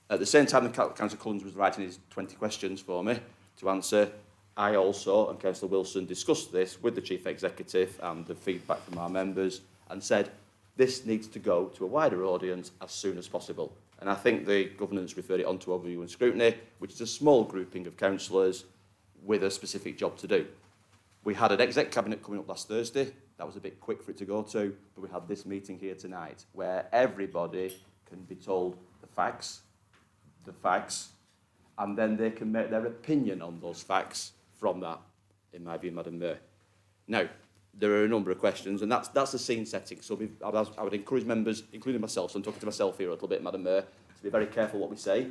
[SPEAKER 4] At the same time, Councillor Collins was writing his 20 questions for me to answer. I also, and Councillor Wilson, discussed this with the Chief Executive and the feedback from our members and said this needs to go to a wider audience as soon as possible. And I think the governance referred it on to overview and scrutiny, which is a small grouping of councillors with a specific job to do. We had an exec cabinet coming up last Thursday. That was a bit quick for it to go to, but we had this meeting here tonight where everybody can be told the facts, and then they can make their opinion on those facts from that, in my view, Madam Mayor. Now, there are a number of questions, and that's the scene setting. So I would encourage members, including myself, so I'm talking to myself here a little bit, Madam Mayor, to be very careful what we say,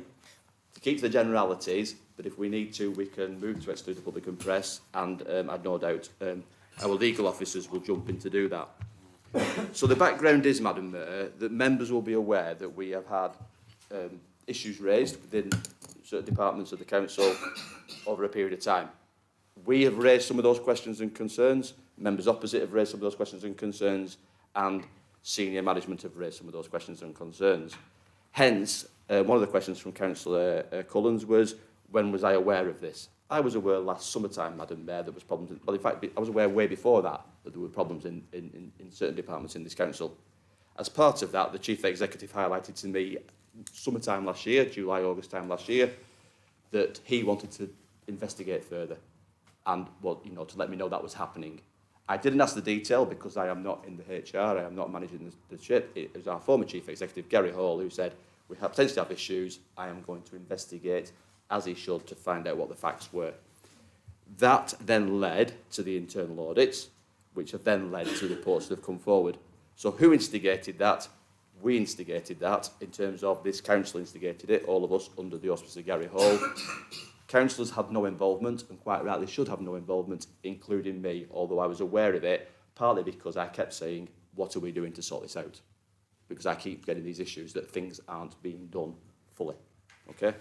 [SPEAKER 4] to keep to the generalities, but if we need to, we can move to exclude the public and press, and I've no doubt our legal officers will jump in to do that. So the background is, Madam Mayor, that members will be aware that we have had issues raised within certain departments of the council over a period of time. We have raised some of those questions and concerns, members opposite have raised some of those questions and concerns, and senior management have raised some of those questions and concerns. Hence, one of the questions from Councillor Collins was, when was I aware of this? I was aware last summertime, Madam Mayor, there was problems. Well, in fact, I was aware way before that there were problems in certain departments in this council. As part of that, the Chief Executive highlighted to me summertime last year, July, August time last year, that he wanted to investigate further and, well, you know, to let me know that was happening. I didn't ask the detail because I am not in the HR, I am not managing the ship. It was our former Chief Executive, Gary Hall, who said, we have potentially have issues, I am going to investigate, as he should, to find out what the facts were. That then led to the internal audits, which have then led to reports that have come forward. So who instigated that? We instigated that in terms of this council instigated it, all of us under the auspices of Gary Hall. Councillors had no involvement, and quite rightly should have no involvement, including me, although I was aware of it, partly because I kept saying, what are we doing to sort this out? Because I keep getting these issues that things aren't being done fully, okay?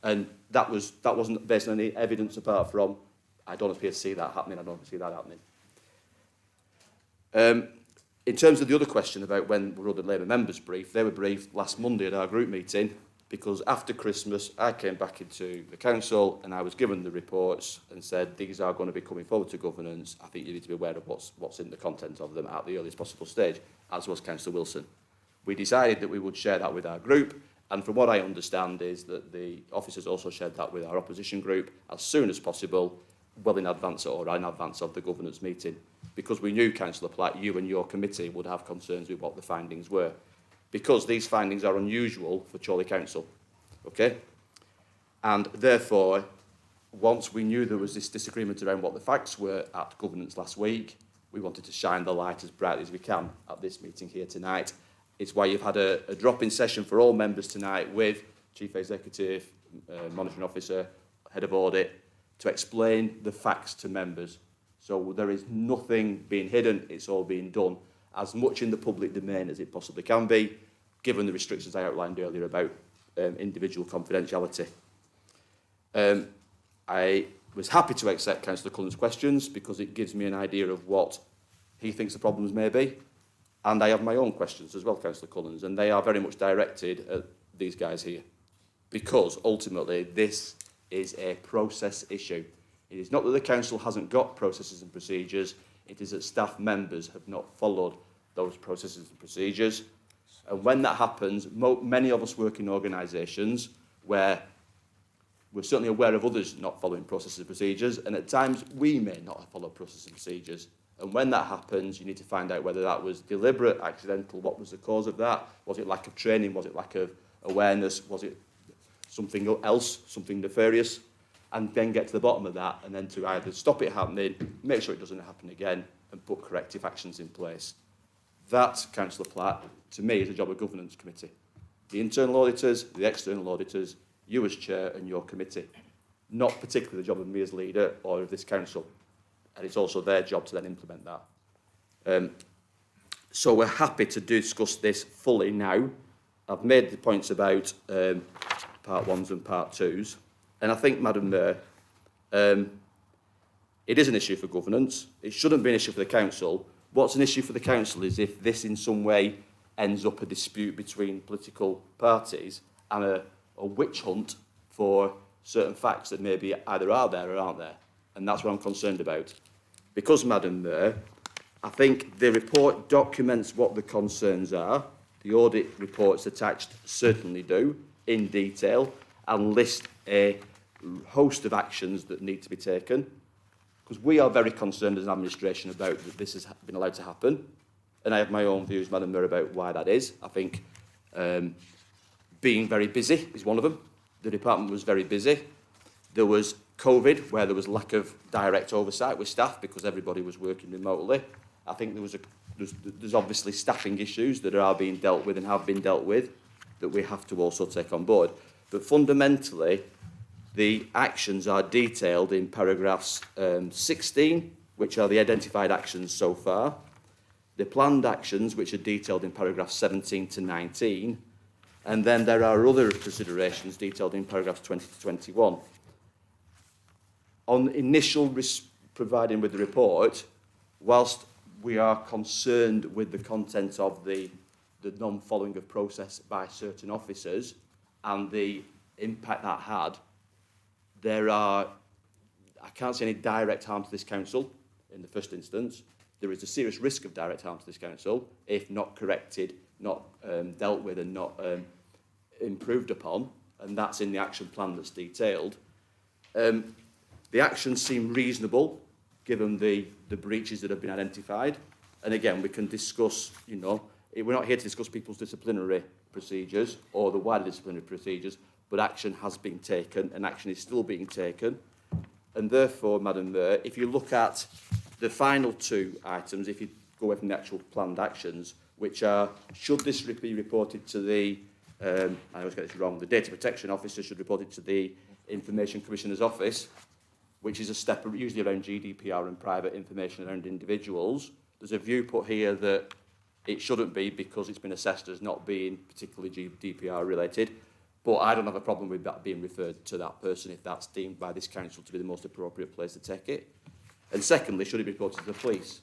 [SPEAKER 4] And that wasn't based on any evidence apart from, I don't appear to see that happening, I don't see that happening. In terms of the other question about when were other Labour members briefed, they were briefed last Monday at our group meeting, because after Christmas I came back into the council and I was given the reports and said these are going to be coming forward to governance. I think you need to be aware of what's in the content of them at the earliest possible stage, as was Councillor Wilson. We decided that we would share that with our group, and from what I understand is that the officers also shared that with our opposition group as soon as possible, well in advance or in advance of the governance meeting, because we knew, Councillor Platt, you and your committee would have concerns with what the findings were, because these findings are unusual for Chorley Council, okay? And therefore, once we knew there was this disagreement around what the facts were at governance last week, we wanted to shine the light as brightly as we can at this meeting here tonight. It's why you've had a drop-in session for all members tonight with Chief Executive, Monitoring Officer, Head of Audit, to explain the facts to members. So there is nothing being hidden, it's all being done as much in the public domain as it possibly can be, given the restrictions I outlined earlier about individual confidentiality. I was happy to accept Councillor Cullen's questions because it gives me an idea of what he thinks the problems may be. And I have my own questions as well, Councillor Collins, and they are very much directed at these guys here. Because ultimately, this is a process issue. It is not that the council hasn't got processes and procedures, it is that staff members have not followed those processes and procedures. And when that happens, many of us work in organisations where we're certainly aware of others not following processes and procedures, and at times we may not have followed processes and procedures. And when that happens, you need to find out whether that was deliberate, accidental, what was the cause of that? Was it lack of training? Was it lack of awareness? Was it something else, something nefarious? And then get to the bottom of that, and then to either stop it happening, make sure it doesn't happen again, and put corrective actions in place. That, Councillor Platt, to me, is a job of governance committee. The internal auditors, the external auditors, you as chair and your committee. Not particularly the job of me as leader or of this council. And it's also their job to then implement that. So we're happy to discuss this fully now. I've made the points about part ones and part twos. And I think, Madam Mayor, it is an issue for governance. It shouldn't be an issue for the council. What's an issue for the council is if this in some way ends up a dispute between political parties and a witch hunt for certain facts that maybe either are there or aren't there. And that's what I'm concerned about. Because, Madam Mayor, I think the report documents what the concerns are. The audit reports attached certainly do, in detail, and list a host of actions that need to be taken. Because we are very concerned as an administration about that this has been allowed to happen. And I have my own views, Madam Mayor, about why that is. I think being very busy is one of them. The department was very busy. There was COVID, where there was lack of direct oversight with staff because everybody was working remotely. I think there's obviously staffing issues that are being dealt with and have been dealt with that we have to also take on board. But fundamentally, the actions are detailed in paragraphs 16, which are the identified actions so far, the planned actions, which are detailed in paragraphs 17 to 19, and then there are other considerations detailed in paragraphs 20 to 21. On initial providing with the report, whilst we are concerned with the content of the non-following of process by certain officers and the impact that had, I can't see any direct harm to this council in the first instance. There is a serious risk of direct harm to this council if not corrected, not dealt with and not improved upon, and that's in the action plan that's detailed. The actions seem reasonable given the breaches that have been identified. And again, we can discuss, we're not here to discuss people's disciplinary procedures or the wider disciplinary procedures, but action has been taken and action is still being taken. And therefore, Madam Mayor, if you look at the final two items, if you go away from the actual planned actions, which are, should this be reported to the, I always get this wrong, the Data Protection Officer should report it to the Information Commissioner's Office, which is a step usually around GDPR and private information around individuals. There's a view put here that it shouldn't be because it's been assessed as not being particularly GDPR related. But I don't have a problem with that being referred to that person if that's deemed by this council to be the most appropriate place to take it. And secondly, should it be reported to the police?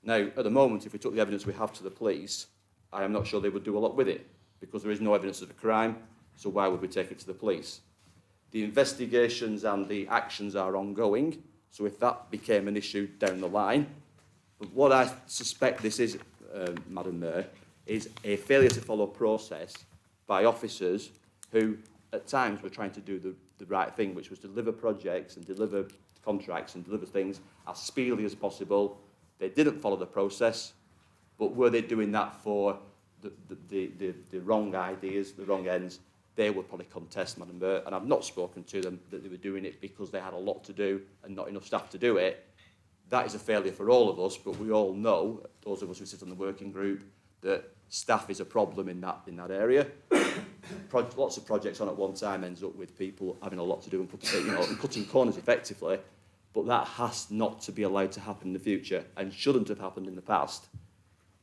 [SPEAKER 4] Now, at the moment, if we took the evidence we have to the police, I am not sure they would do a lot with it because there is no evidence of a crime, so why would we take it to the police? The investigations and the actions are ongoing, so if that became an issue down the line, but what I suspect this is, Madam Mayor, is a failure to follow process by officers who at times were trying to do the right thing, which was deliver projects and deliver contracts and deliver things as speedily as possible. They didn't follow the process, but were they doing that for the wrong ideas, the wrong ends? They would probably contest, Madam Mayor, and I've not spoken to them that they were doing it because they had a lot to do and not enough staff to do it. That is a failure for all of us, but we all know, those of us who sit on the working group, that staff is a problem in that area. Lots of projects on at one time ends up with people having a lot to do and cutting corners effectively, but that has not to be allowed to happen in the future and shouldn't have happened in the past.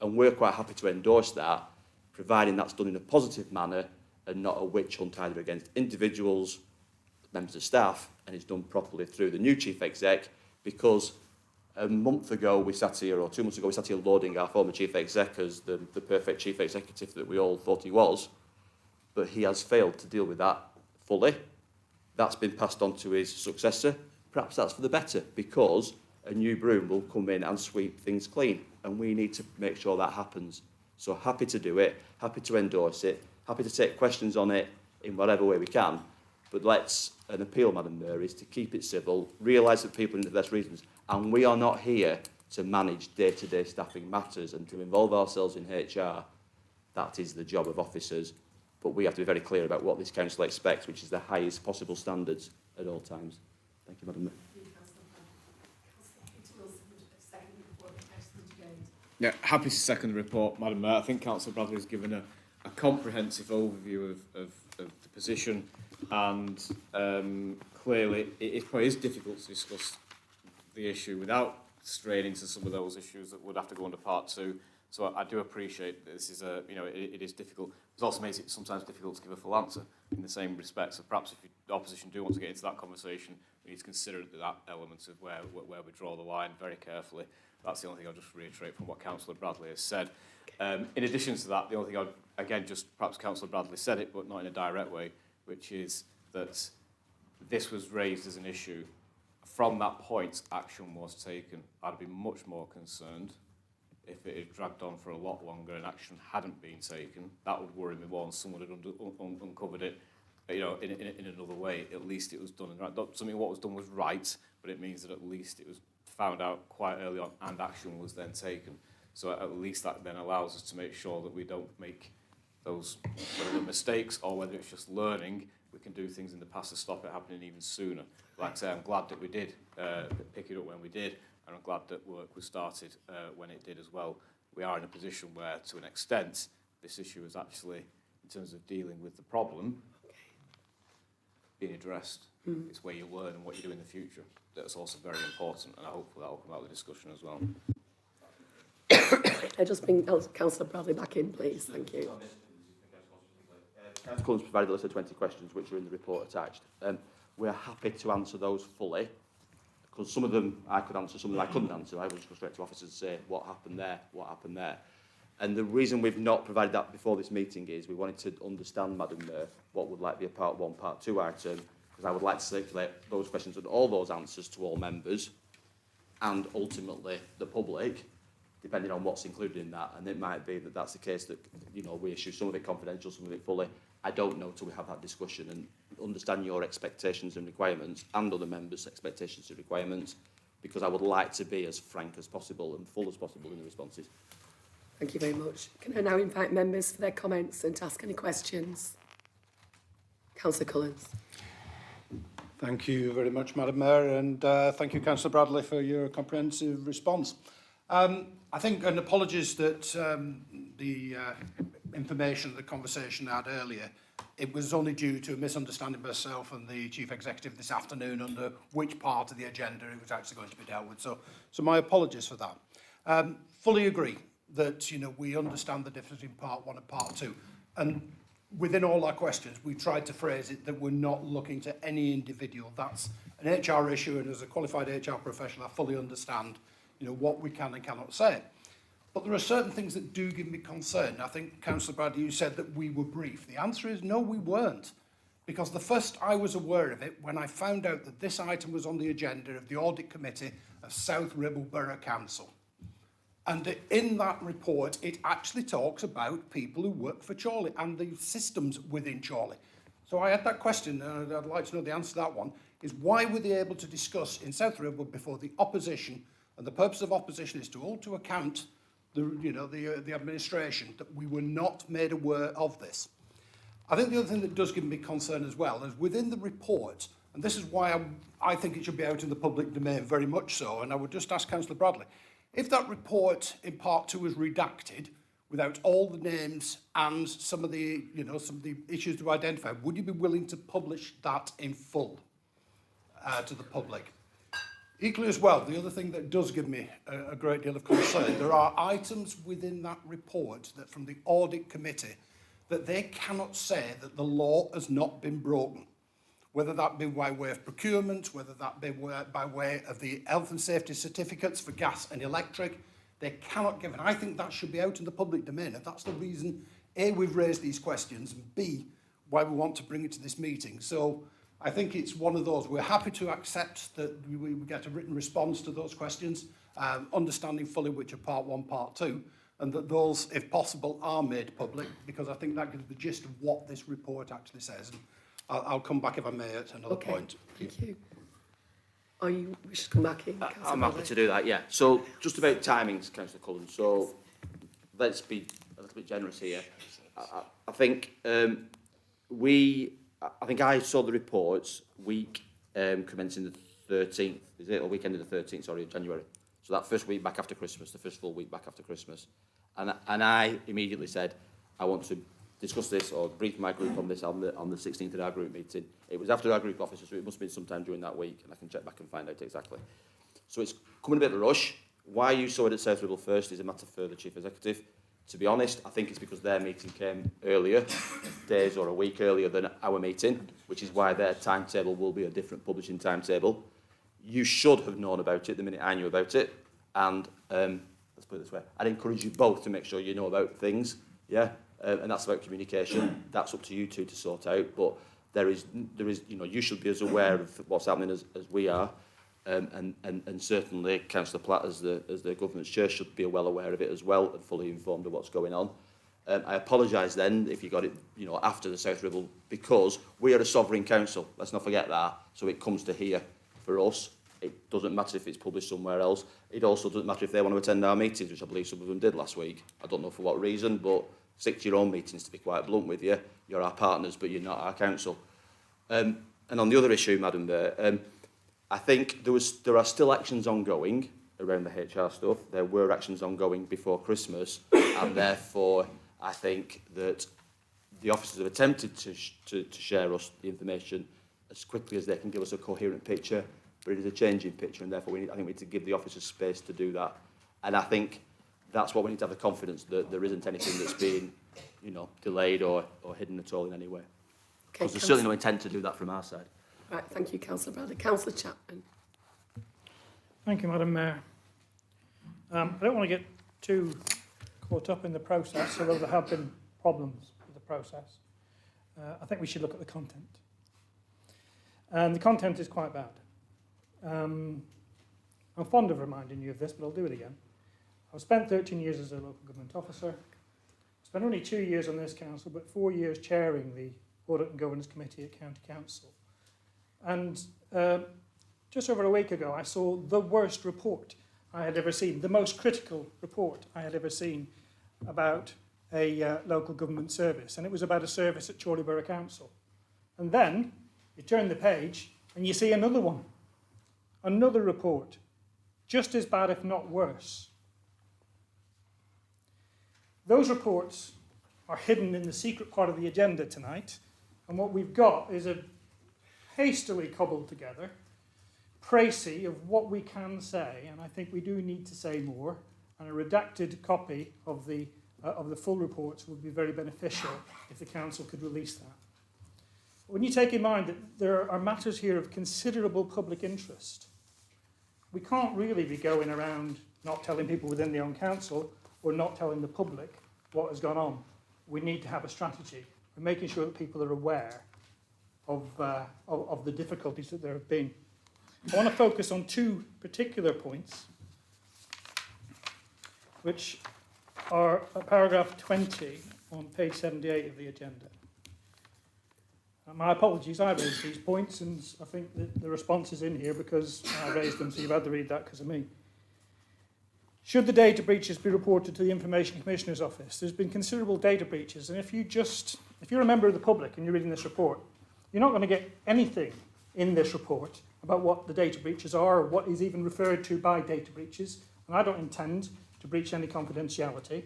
[SPEAKER 4] And we're quite happy to endorse that, providing that's done in a positive manner and not a witch hunt either against individuals, members of staff, and it's done properly through the new chief exec, because a month ago we sat here, or 2 months ago we sat here lauding our former chief exec as the perfect chief executive that we all thought he was, but he has failed to deal with that fully. That's been passed on to his successor. Perhaps that's for the better, because a new broom will come in and sweep things clean, and we need to make sure that happens. So happy to do it, happy to endorse it, happy to take questions on it in whatever way we can, but an appeal, Madam Mayor, is to keep it civil, realise that people are in the best reasons, and we are not here to manage day-to-day staffing matters and to involve ourselves in HR. That is the job of officers, but we have to be very clear about what this council expects, which is the highest possible standards at all times. Thank you, Madam Mayor.
[SPEAKER 9] Yeah, happy to second the report, Madam Mayor. I think Councillor Bradley has given a comprehensive overview of the position, and clearly it probably is difficult to discuss the issue without straying into some of those issues that would have to go under part two. So I do appreciate that this is a, you know, it is difficult. It also makes it sometimes difficult to give a full answer in the same respect. So perhaps if the opposition do want to get into that conversation, we need to consider that element of where we draw the line very carefully. That's the only thing I'll just reiterate from what Councillor Bradley has said. In addition to that, the only thing again, just perhaps Councillor Bradley said it, but not in a direct way, which is that this was raised as an issue. From that point, action was taken. I'd be much more concerned if it had dragged on for a lot longer and action hadn't been taken. That would worry me more, and someone had uncovered it, you know, in another way. At least it was done right. Something what was done was right, but it means that at least it was found out quite early on, and action was then taken. So at least that then allows us to make sure that we don't make those whether they're mistakes or whether it's just learning. We can do things in the past to stop it happening even sooner. Like I say, I'm glad that we did pick it up when we did, and I'm glad that work was started when it did as well. We are in a position where, to an extent, this issue is actually, in terms of dealing with the problem, being addressed. It's where you learn and what you do in the future. That's also very important, and I hope that will come out of the discussion as well.
[SPEAKER 2] I just bring Councillor Bradley back in, please. Thank you.
[SPEAKER 4] Councillor Cullen's provided a list of 20 questions which are in the report attached. We're happy to answer those fully, because some of them I could answer, some of them I couldn't answer. I would just go straight to officers and say, what happened there, what happened there. And the reason we've not provided that before this meeting is we wanted to understand, Madam Mayor, what would like be a part 1, part 2 item, because I would like to circulate those questions and all those answers to all members and ultimately the public, depending on what's included in that. And it might be that that's the case, that, you know, we issue some of it confidential, some of it fully. I don't know till we have that discussion and understand your expectations and requirements and other members' expectations and requirements, because I would like to be as frank as possible and full as possible in the responses.
[SPEAKER 2] Thank you very much. Can I now invite members for their comments and to ask any questions? Councillor Cullen.
[SPEAKER 3] Thank you very much, Madam Mayor, and thank you, Councillor Bradley, for your comprehensive response. I think, and apologies that the information, the conversation I had earlier, it was only due to a misunderstanding by myself and the Chief Executive this afternoon under which part of the agenda it was actually going to be dealt with. So my apologies for that. Fully agree that, you know, we understand the difference in part 1 and part 2. And within all our questions, we tried to phrase it that we're not looking to any individual. That's an HR issue, and as a qualified HR professional, I fully understand, you know, what we can and cannot say. But there are certain things that do give me concern. I think, Councillor Bradley, you said that we were brief. The answer is no, we weren't. Because the first I was aware of it when I found out that this item was on the agenda of the Audit Committee of South Ribble Borough Council. And in that report, it actually talks about people who work for Chorley and the systems within Chorley. So I had that question, and I'd like to know the answer to that one, is why were they able to discuss in South Ribble before the opposition, and the purpose of opposition is to hold to account the administration, that we were not made aware of this. I think the other thing that does give me concern as well is within the report, and this is why I think it should be out in the public domain very much so, and I would just ask Councillor Bradley, if that report in part 2 was redacted without all the names and some of the issues to identify, would you be willing to publish that in full to the public? Equally as well, the other thing that does give me a great deal of concern, there are items within that report that from the Audit Committee that they cannot say that the law has not been broken, whether that be by way of procurement, whether that be by way of the health and safety certificates for gas and electric. They cannot give it. I think that should be out in the public domain, and that's the reason, A, we've raised these questions, and B, why we want to bring it to this meeting. So I think it's one of those. We're happy to accept that we get a written response to those questions, understanding fully which are part 1, part 2, and that those, if possible, are made public, because I think that gives the gist of what this report actually says. And I'll come back, if I may, at another point.
[SPEAKER 2] Thank you. Are you wish to come back in?
[SPEAKER 4] I'm happy to do that, yeah. So just about timings, Councillor Cullen. So let's be a little bit generous here. I think I I saw the reports week commencing the 13th, is it? Or weekend of the 13th, sorry, of January. So that first week back after Christmas, the first full week back after Christmas. And I immediately said, I want to discuss this or brief my group on this on the 16th of our group meeting. It was after our group officer, so it must have been sometime during that week, and I can check back and find out exactly. So it's coming a bit of a rush. Why you saw it at South Ribble first is a matter for the Chief Executive. To be honest, I think it's because their meeting came earlier, days or a week earlier than our meeting, which is why their timetable will be a different publishing timetable. You should have known about it the minute I knew about it, and let's put it this way, I'd encourage you both to make sure you know about things, yeah, and that's about communication. That's up to you two to sort out, but there is, you know, you should be as aware of what's happening as we are. And certainly Councillor Platt, as the government's chair, should be well aware of it as well and fully informed of what's going on. I apologise then if you got it, you know, after the South Ribble, because we are a sovereign council. Let's not forget that. So it comes to here for us. It doesn't matter if it's published somewhere else. It also doesn't matter if they want to attend our meetings, which I believe some of them did last week. I don't know for what reason, but stick to your own meetings, to be quite blunt with you. You're our partners, but you're not our council. And on the other issue, Madam Mayor, I think there are still actions ongoing around the HR stuff. There were actions ongoing before Christmas, and therefore I think that the officers have attempted to share us the information as quickly as they can give us a coherent picture, but it is a changing picture, and therefore I think we need to give the officers space to do that. And I think that's what we need to have the confidence that there isn't anything that's been, you know, delayed or hidden at all in any way. Because there's certainly no intent to do that from our side.
[SPEAKER 2] Right, thank you, Councillor Bradley. Councillor Chapman.
[SPEAKER 12] Thank you, Madam Mayor. I don't want to get too caught up in the process, although there have been problems with the process. I think we should look at the content. And the content is quite bad. I'm fond of reminding you of this, but I'll do it again. I've spent 13 years as a local government officer. I spent only 2 years on this council, but 4 years chairing the Audit and Governance Committee at County Council. And just over a week ago, I saw the worst report I had ever seen, the most critical report I had ever seen about a local government service. And it was about a service at Chorley Borough Council. And then you turn the page and you see another one, another report, just as bad, if not worse. Those reports are hidden in the secret part of the agenda tonight. And what we've got is a hastily cobbled together précis of what we can say, and I think we do need to say more, and a redacted copy of the full reports would be very beneficial if the council could release that. When you take in mind that there are matters here of considerable public interest, we can't really be going around not telling people within the own council or not telling the public what has gone on. We need to have a strategy for making sure that people are aware of the difficulties that there have been. I want to focus on two particular points, which are paragraph 20 on page 78 of the agenda. My apologies, I raised these points, and I think that the response is in here because I raised them, so you've had to read that because of me. Should the data breaches be reported to the Information Commissioner's Office? There's been considerable data breaches, and if you're a member of the public and you're reading this report, you're not going to get anything in this report about what the data breaches are or what is even referred to by data breaches, and I don't intend to breach any confidentiality,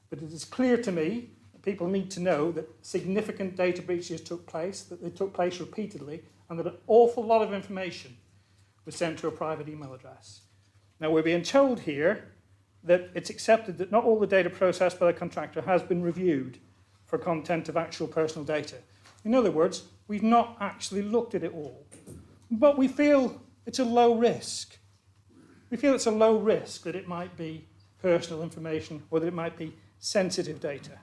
[SPEAKER 12] but it is clear to me that people need to know that significant data breaches took place, that they took place repeatedly, and that an awful lot of information was sent to a private email address. Now, we're being told here that it's accepted that not all the data processed by the contractor has been reviewed for content of actual personal data. In other words, we've not actually looked at it all. But we feel it's a low risk. We feel it's a low risk that it might be personal information or that it might be sensitive data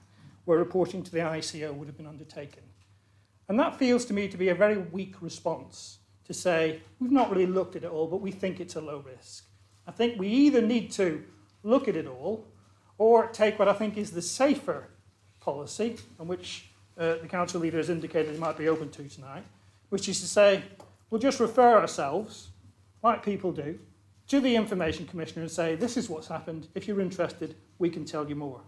[SPEAKER 12] where reporting to the ICO would have been undertaken. And that feels to me to be a very weak response to say, we've not really looked at it all, but we think it's a low risk. I think we either need to look at it all or take what I think is the safer policy, and which the council leader has indicated he might be open to tonight, which is to say, we'll just refer ourselves, like people do, to the Information Commissioner and say, this is what's happened. If you're interested, we can tell you more.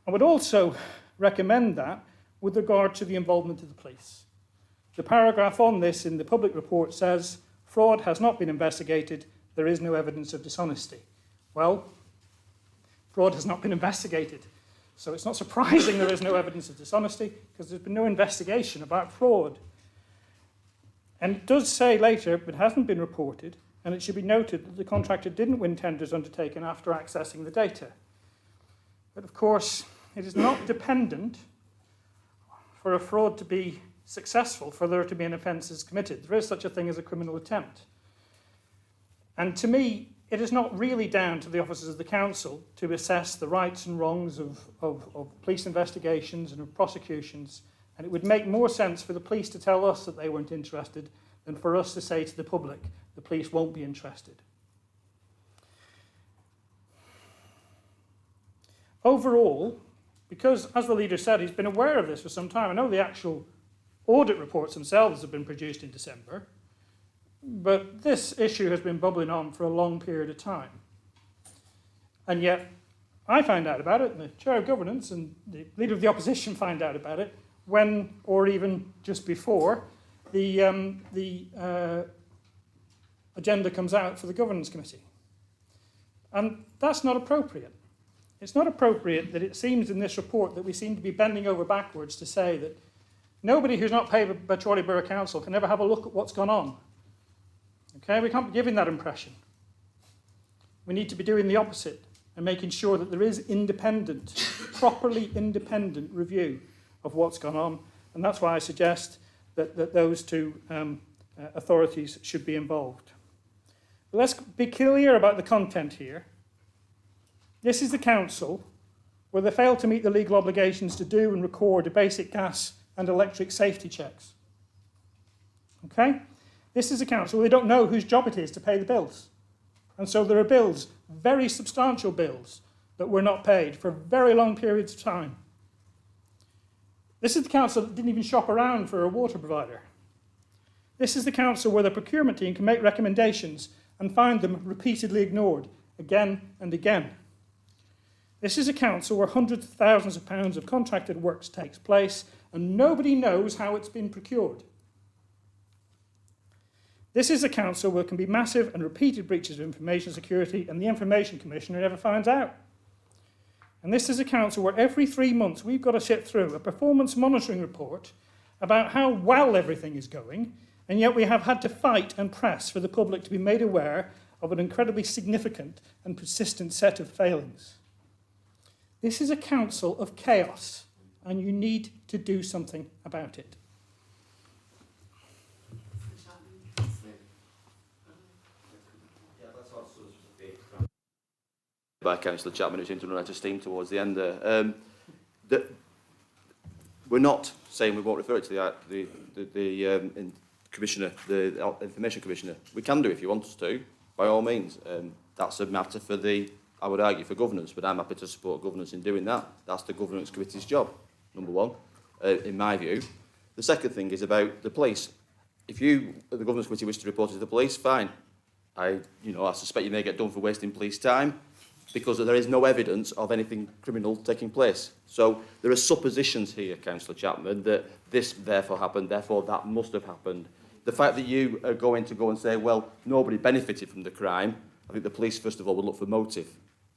[SPEAKER 12] I would also recommend that with regard to the involvement of the police. The paragraph on this in the public report says, fraud has not been investigated, there is no evidence of dishonesty. Well, fraud has not been investigated. So it's not surprising there is no evidence of dishonesty because there's been no investigation about fraud. And it does say later, but hasn't been reported, and it should be noted that the contractor didn't win tenders undertaken after accessing the data. But of course, it is not dependent for a fraud to be successful for there to be an offence is committed. There is such a thing as a criminal attempt. And to me, it is not really down to the officers of the council to assess the rights and wrongs of police investigations and of prosecutions. And it would make more sense for the police to tell us that they weren't interested than for us to say to the public, the police won't be interested. Overall, because, as the leader said, he's been aware of this for some time. I know the actual audit reports themselves have been produced in December, but this issue has been bubbling on for a long period of time. And yet, I found out about it, and the Chair of Governance and the Leader of the Opposition find out about it when, or even just before, the agenda comes out for the Governance Committee. And that's not appropriate. It's not appropriate that it seems in this report that we seem to be bending over backwards to say that nobody who's not paid by Chorley Borough Council can ever have a look at what's gone on. Okay, we can't be giving that impression. We need to be doing the opposite and making sure that there is independent, properly independent review of what's gone on. And that's why I suggest that those two authorities should be involved. But let's be clear about the content here. This is the council where they failed to meet the legal obligations to do and record the basic gas and electric safety checks. Okay? This is a council where they don't know whose job it is to pay the bills. And so there are bills, very substantial bills, that were not paid for very long periods of time. This is the council that didn't even shop around for a water provider. This is the council where the procurement team can make recommendations and find them repeatedly ignored, again and again. This is a council where hundreds of thousands of pounds of contracted works takes place and nobody knows how it's been procured. This is a council where there can be massive and repeated breaches of information security and the Information Commissioner never finds out. And this is a council where every 3 months we've got to sit through a performance monitoring report about how well everything is going, and yet we have had to fight and press for the public to be made aware of an incredibly significant and persistent set of failings. This is a council of chaos, and you need to do something about it.
[SPEAKER 4] By Councillor Chapman, who seemed to run out of steam towards the end there. We're not saying we won't refer it to the Commissioner, the Information Commissioner. We can do if you want us to, by all means. That's a matter for I would argue, for governance, but I'm happy to support governance in doing that. That's the Governance Committee's job, number one, in my view. The second thing is about the police. If you, the Governance Committee, wish to report it to the police, fine. I suspect you may get done for wasting police time, because there is no evidence of anything criminal taking place. So there are suppositions here, Councillor Chapman, that this therefore happened, therefore that must have happened. The fact that you are going to go and say, well, nobody benefited from the crime, I think the police, first of all, would look for motive.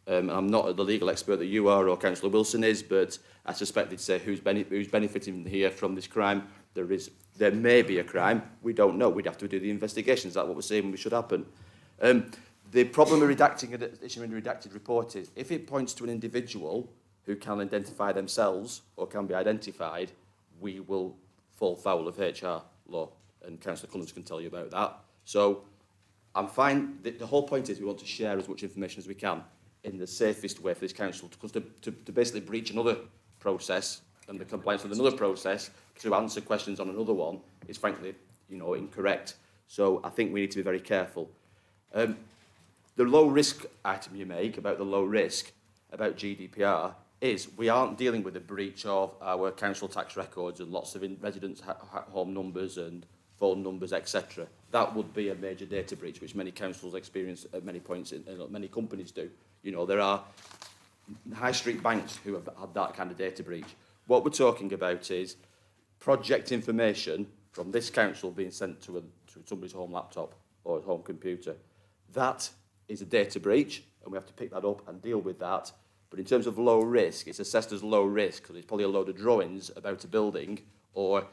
[SPEAKER 4] I'm not the legal expert that you are or Councillor Wilson is, but I suspect they'd say who's benefiting here from this crime. There may be a crime. We don't know. We'd have to do the investigation. Is that what we're saying should happen? The problem with issuing a redacted report is if it points to an individual who can identify themselves or can be identified, we will fall foul of HR law, and Councillor Collins can tell you about that. So I'm fine. The whole point is we want to share as much information as we can in the safest way for this council, because to basically breach another process and the compliance with another process to answer questions on another one is frankly, incorrect. So I think we need to be very careful. The low risk item you make about the low risk, about GDPR, is we aren't dealing with a breach of our council tax records and lots of residents' home numbers and phone numbers, etc. That would be a major data breach, which many councils experience at many points, many companies do. There are high street banks who have had that kind of data breach. What we're talking about is project information from this council being sent to somebody's home laptop or home computer. That is a data breach, and we have to pick that up and deal with that. But in terms of low risk, it's assessed as low risk because it's probably a load of drawings about a building or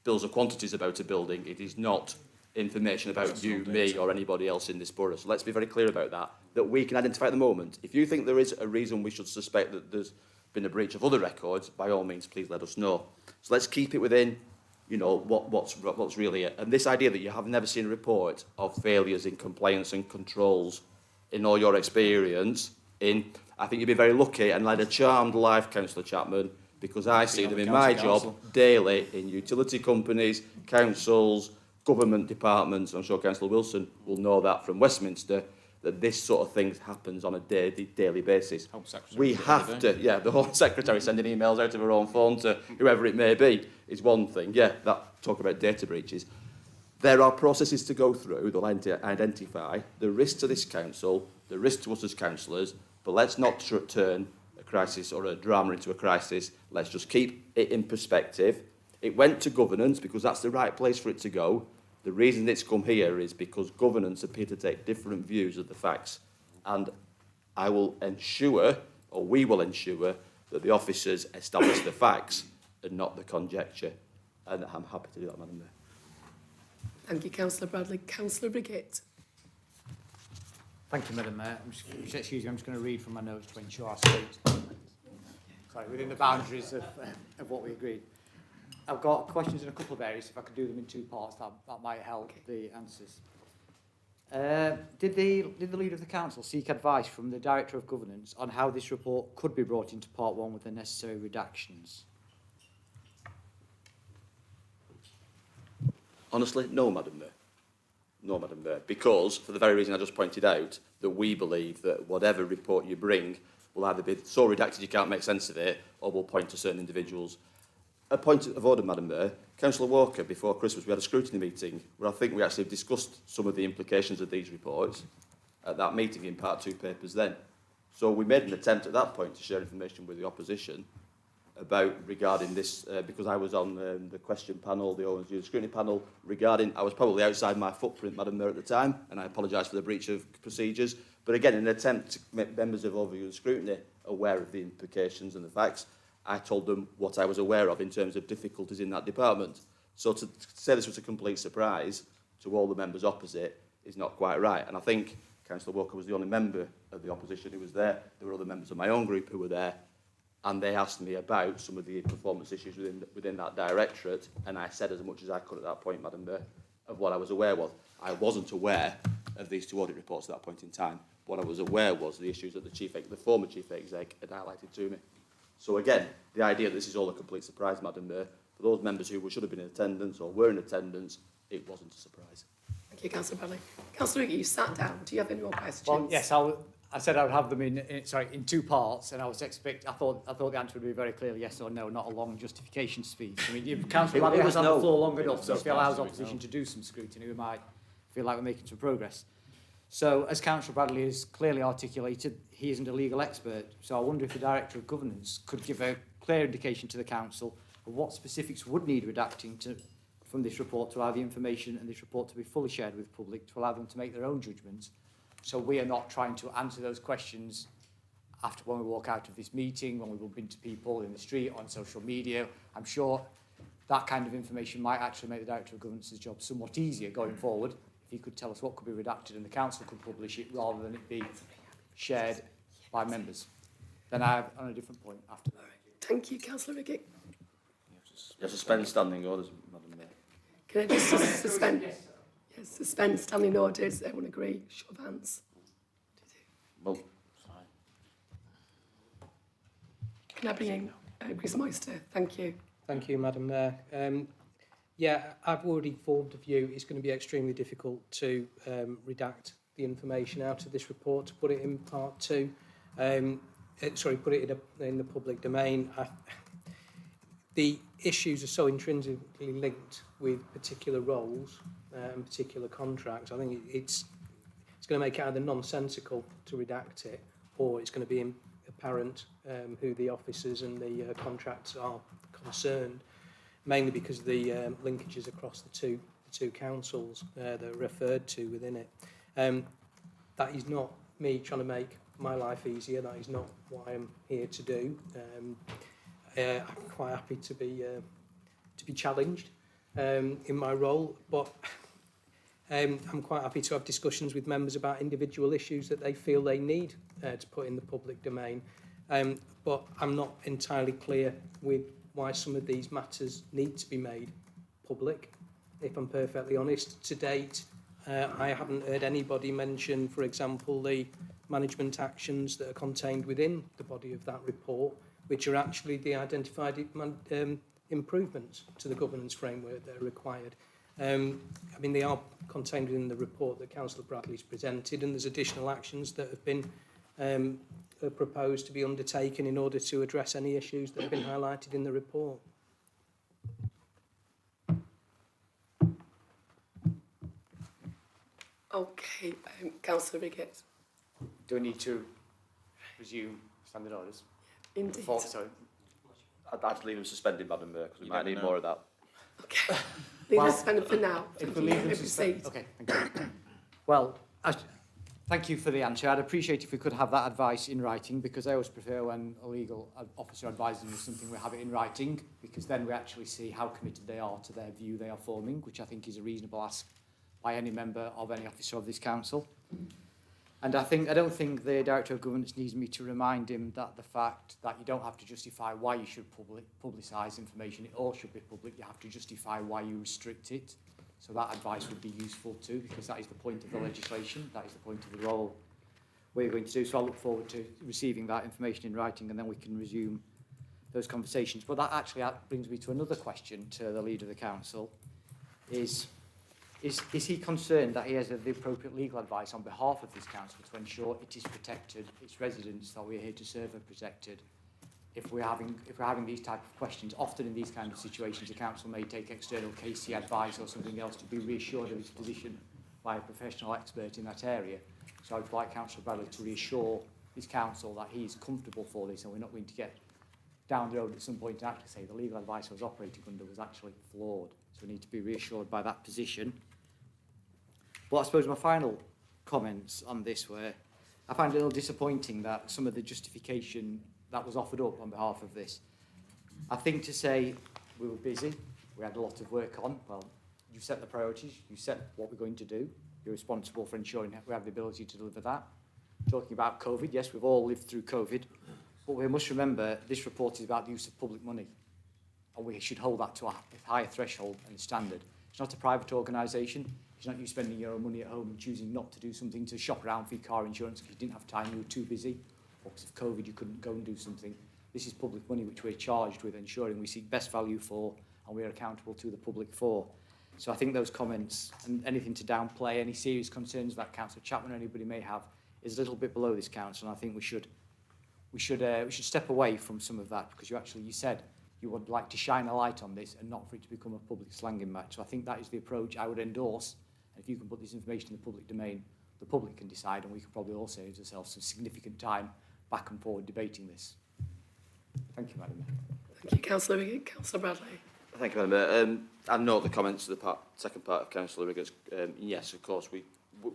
[SPEAKER 4] bills of quantities about a building. It is not information about you, me, or anybody else in this borough. So let's be very clear about that, that we can identify at the moment. If you think there is a reason we should suspect that there's been a breach of other records, by all means, please let us know. So let's keep it within, you know, what's really it. And this idea that you have never seen a report of failures in compliance and controls in all your experience, I think you'd be very lucky and led a charmed life, Councillor Chapman, because I see them in my job daily in utility companies, councils, government departments. I'm sure Councillor Wilson will know that from Westminster, that this sort of thing happens on a daily basis. We have to, yeah, the Home Secretary sending emails out of her own phone to whoever it may be is one thing. Yeah, that talk about data breaches. There are processes to go through that identify the risk to this council, the risk to us as councillors, but let's not turn a crisis or a drama into a crisis. Let's just keep it in perspective. It went to governance because that's the right place for it to go. The reason it's come here is because governance appear to take different views of the facts. And I will ensure, or we will ensure, that the officers establish the facts and not the conjecture. And I'm happy to do that, Madam Mayor.
[SPEAKER 2] Thank you, Councillor Bradley. Councillor Brigitte.
[SPEAKER 10] Thank you, Madam Mayor. Excuse me, I'm just going to read from my notes to ensure I speak. Sorry, within the boundaries of what we agreed. I've got questions in a couple of areas. If I could do them in two parts, that might help the answers. Did the Leader of the Council seek advice from the Director of Governance on how this report could be brought into Part 1 with the necessary redactions?
[SPEAKER 4] Honestly, no, Madam Mayor. No, Madam Mayor. Because, for the very reason I just pointed out, that we believe that whatever report you bring will either be so redacted you can't make sense of it, or will point to certain individuals. A point of order, Madam Mayor. Councillor Walker, before Christmas, we had a scrutiny meeting where I think we actually discussed some of the implications of these reports at that meeting in Part 2 papers then. So we made an attempt at that point to share information with the opposition about regarding this, because I was on the question panel, the Owens Youth Scrutiny panel, regarding, I was probably outside my footprint, Madam Mayor, at the time, and I apologise for the breach of procedures. But again, in an attempt to make members of Overview Scrutiny aware of the implications and the facts, I told them what I was aware of in terms of difficulties in that department. So to say this was a complete surprise to all the members opposite is not quite right. And I think Councillor Walker was the only member of the opposition who was there. There were other members of my own group who were there, and they asked me about some of the performance issues within that directorate, and I said as much as I could at that point, Madam Mayor, of what I was aware of. I wasn't aware of these two audit reports at that point in time. What I was aware was the issues that the former chief exec had highlighted to me. So again, the idea that this is all a complete surprise, Madam Mayor, for those members who should have been in attendance or were in attendance, it wasn't a surprise.
[SPEAKER 2] Thank you, Councillor Bradley. Councillor Riggy, you sat down. Do you have any more questions?
[SPEAKER 10] Well, yes, I said I would have them in two parts, and I thought the answer would be very clearly yes or no, not a long justification speech. I mean, Councillor Bradley has on the floor long enough, so if he allows opposition to do some scrutiny, we might feel like we're making some progress. So, as Councillor Bradley has clearly articulated, he isn't a legal expert, so I wonder if the Director of Governance could give a clear indication to the Council of what specifics would need redacting from this report to allow the information and this report to be fully shared with the public, to allow them to make their own judgments, so we are not trying to answer those questions after when we walk out of this meeting, when we bump into people in the street, on social media. I'm sure that kind of information might actually make the Director of Governance's job somewhat easier going forward, if he could tell us what could be redacted and the Council could publish it rather than it be shared by members. Then I have on a different point after that.
[SPEAKER 2] Thank you, Councillor Riggy.
[SPEAKER 4] You suspend standing orders, Madam Mayor.
[SPEAKER 2] Can I just suspend? Yes, suspend standing orders. Everyone agree? Show of hands.
[SPEAKER 4] Well,
[SPEAKER 2] Can I bring in Chris Moister? Thank you.
[SPEAKER 13] Thank you, Madam Mayor. Yeah, I've already formed a view. It's going to be extremely difficult to redact the information out of this report, to put it in Part 2. Put it in the public domain. The issues are so intrinsically linked with particular roles and particular contracts. I think it's going to make it either nonsensical to redact it, or it's going to be apparent who the officers and the contracts are concerned, mainly because of the linkages across the two councils that are referred to within it. That is not me trying to make my life easier. That is not what I'm here to do. I'm quite happy to be challenged in my role, but I'm quite happy to have discussions with members about individual issues that they feel they need to put in the public domain. But I'm not entirely clear with why some of these matters need to be made public, if I'm perfectly honest. To date, I haven't heard anybody mention, for example, the management actions that are contained within the body of that report, which are actually the identified improvements to the governance framework that are required. I mean, they are contained within the report that Councillor Bradley's presented, and there's additional actions that have been proposed to be undertaken in order to address any issues that have been highlighted in the report.
[SPEAKER 2] Okay, Councillor Riggett.
[SPEAKER 10] Do we need to resume standing orders?
[SPEAKER 2] Indeed.
[SPEAKER 10] Sorry.
[SPEAKER 4] I'd leave them suspended, Madam Mayor, because we might need more of that.
[SPEAKER 2] Okay. Leave them suspended for now.
[SPEAKER 10] If we leave them suspended. Okay, thank you. Well, thank you for the answer. I'd appreciate if we could have that advice in writing, because I always prefer when a legal officer advises me something, we have it in writing, because then we actually see how committed they are to their view they are forming, which I think is a reasonable ask by any member of any officer of this council. And I don't think the Director of Governance needs me to remind him that the fact that you don't have to justify why you should publicise information, it all should be public, you have to justify why you restrict it. So that advice would be useful too, because that is the point of the legislation, that is the point of the role we're going to do. So I look forward to receiving that information in writing, and then we can resume those conversations. But that actually brings me to another question to the Leader of the Council. Is he concerned that he has the appropriate legal advice on behalf of this council to ensure it is protected, its residents that we're here to serve are protected? If we're having these type of questions, often in these kind of situations, the council may take external KC advice or something else to be reassured of its position by a professional expert in that area. So I would like Councillor Bradley to reassure his council that he is comfortable for this, and we're not going to get down the road at some point and actually say the legal advice I was operating under was actually flawed. So we need to be reassured by that position. But I suppose my final comments on this were, I find it a little disappointing that some of the justification that was offered up on behalf of this. I think to say we were busy, we had a lot of work on, well, you set the priorities, you set what we're going to do, you're responsible for ensuring that we have the ability to deliver that. Talking about COVID, yes, we've all lived through COVID, but we must remember this report is about the use of public money, and we should hold that to a higher threshold and standard. It's not a private organisation. It's not you spending your own money at home and choosing not to do something, to shop around for your car insurance because you didn't have time, you were too busy, or because of COVID you couldn't go and do something. This is public money which we're charged with ensuring we seek best value for, and we are accountable to the public for. So I think those comments, and anything to downplay any serious concerns that Councillor Chapman or anybody may have, is a little bit below this council, and I think we should step away from some of that, because you said you would like to shine a light on this and not for it to become a public slanging match. So I think that is the approach I would endorse. And if you can put this information in the public domain, the public can decide, and we can probably all save ourselves some significant time back and forward debating this. Thank you, Madam Mayor.
[SPEAKER 2] Thank you, Councillor Riggett. Councillor Bradley.
[SPEAKER 4] Thank you, Madam Mayor. I note the comments to the second part of Councillor Riggett's. Yes, of course,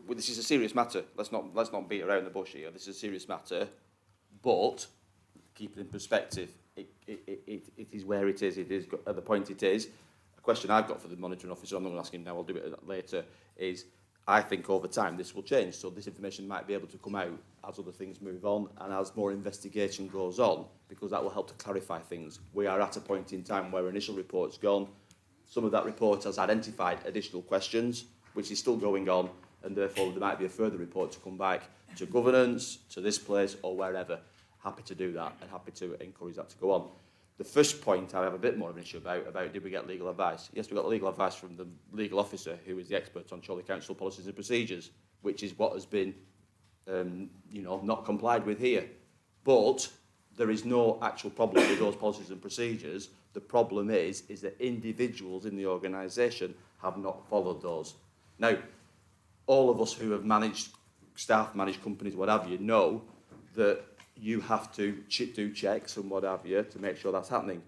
[SPEAKER 4] this is a serious matter. Let's not beat around the bush here. This is a serious matter, but keep it in perspective. It is where it is. It is at the point it is. A question I've got for the monitoring officer, I'm not going to ask him now, I'll do it later, is I think over time this will change. So this information might be able to come out as other things move on and as more investigation goes on, because that will help to clarify things. We are at a point in time where initial report's gone. Some of that report has identified additional questions, which is still going on, and therefore there might be a further report to come back to governance, to this place or wherever. Happy to do that and happy to encourage that to go on. The first point I have a bit more of an issue about did we get legal advice? Yes, we got legal advice from the legal officer, who is the expert on Chorley Council policies and procedures, which is what has been not complied with here. But there is no actual problem with those policies and procedures. The problem is that individuals in the organisation have not followed those. Now, all of us who have managed staff, managed companies, what have you, know that you have to do checks and what have you to make sure that's happening.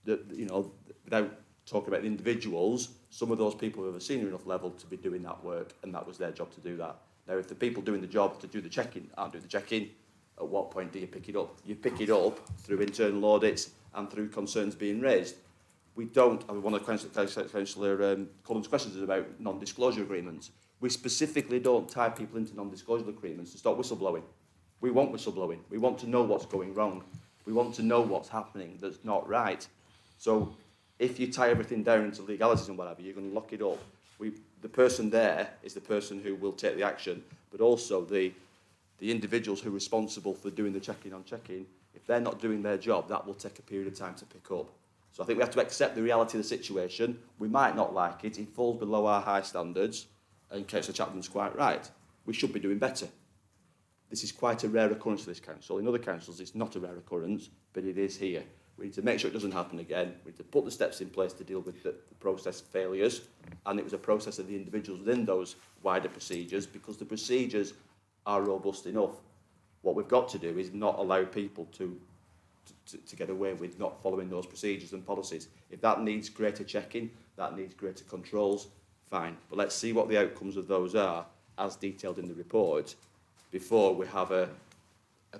[SPEAKER 4] Without talking about the individuals, some of those people have a senior enough level to be doing that work, and that was their job to do that. Now, if the people doing the job to do the checking aren't doing the checking, at what point do you pick it up? You pick it up through internal audits and through concerns being raised. one of Councillor Collins' questions is about non-disclosure agreements. We specifically don't tie people into non-disclosure agreements to stop whistleblowing. We want whistleblowing. We want to know what's going wrong. We want to know what's happening that's not right. So if you tie everything down into legalities and whatever, you're going to lock it up. The person there is the person who will take the action, but also the individuals who are responsible for doing the checking on checking. If they're not doing their job, that will take a period of time to pick up. So I think we have to accept the reality of the situation. We might not like it. It falls below our high standards, and Councillor Chapman's quite right. We should be doing better. This is quite a rare occurrence for this council. In other councils, it's not a rare occurrence, but it is here. We need to make sure it doesn't happen again. We need to put the steps in place to deal with the process failures, and it was a process of the individuals within those wider procedures, because the procedures are robust enough. What we've got to do is not allow people to get away with not following those procedures and policies. If that needs greater checking, that needs greater controls, fine. But let's see what the outcomes of those are, as detailed in the report, before we have a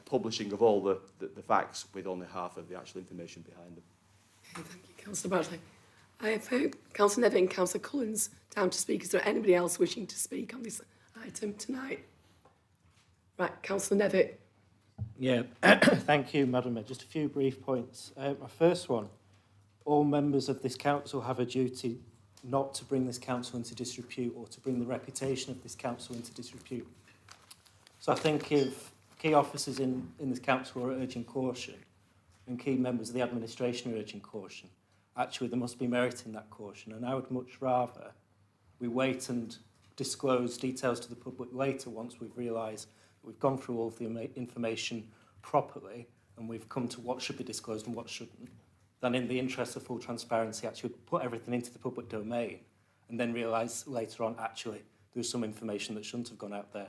[SPEAKER 4] publishing of all the facts with only half of the actual information behind them.
[SPEAKER 2] Okay, thank you, Councillor Bradley. I have Councillor Nevitt and Councillor Collins down to speak. Is there anybody else wishing to speak on this item tonight? Right, Councillor Nevitt.
[SPEAKER 14] Yeah, thank you, Madam Mayor. Just a few brief points. My first one, all members of this council have a duty not to bring this council into disrepute or to bring the reputation of this council into disrepute. So I think if key officers in this council are urging caution and key members of the administration are urging caution, actually there must be merit in that caution. And I would much rather we wait and disclose details to the public later once we've realised that we've gone through all of the information properly and we've come to what should be disclosed and what shouldn't, than in the interest of full transparency actually put everything into the public domain and then realise later on actually there's some information that shouldn't have gone out there.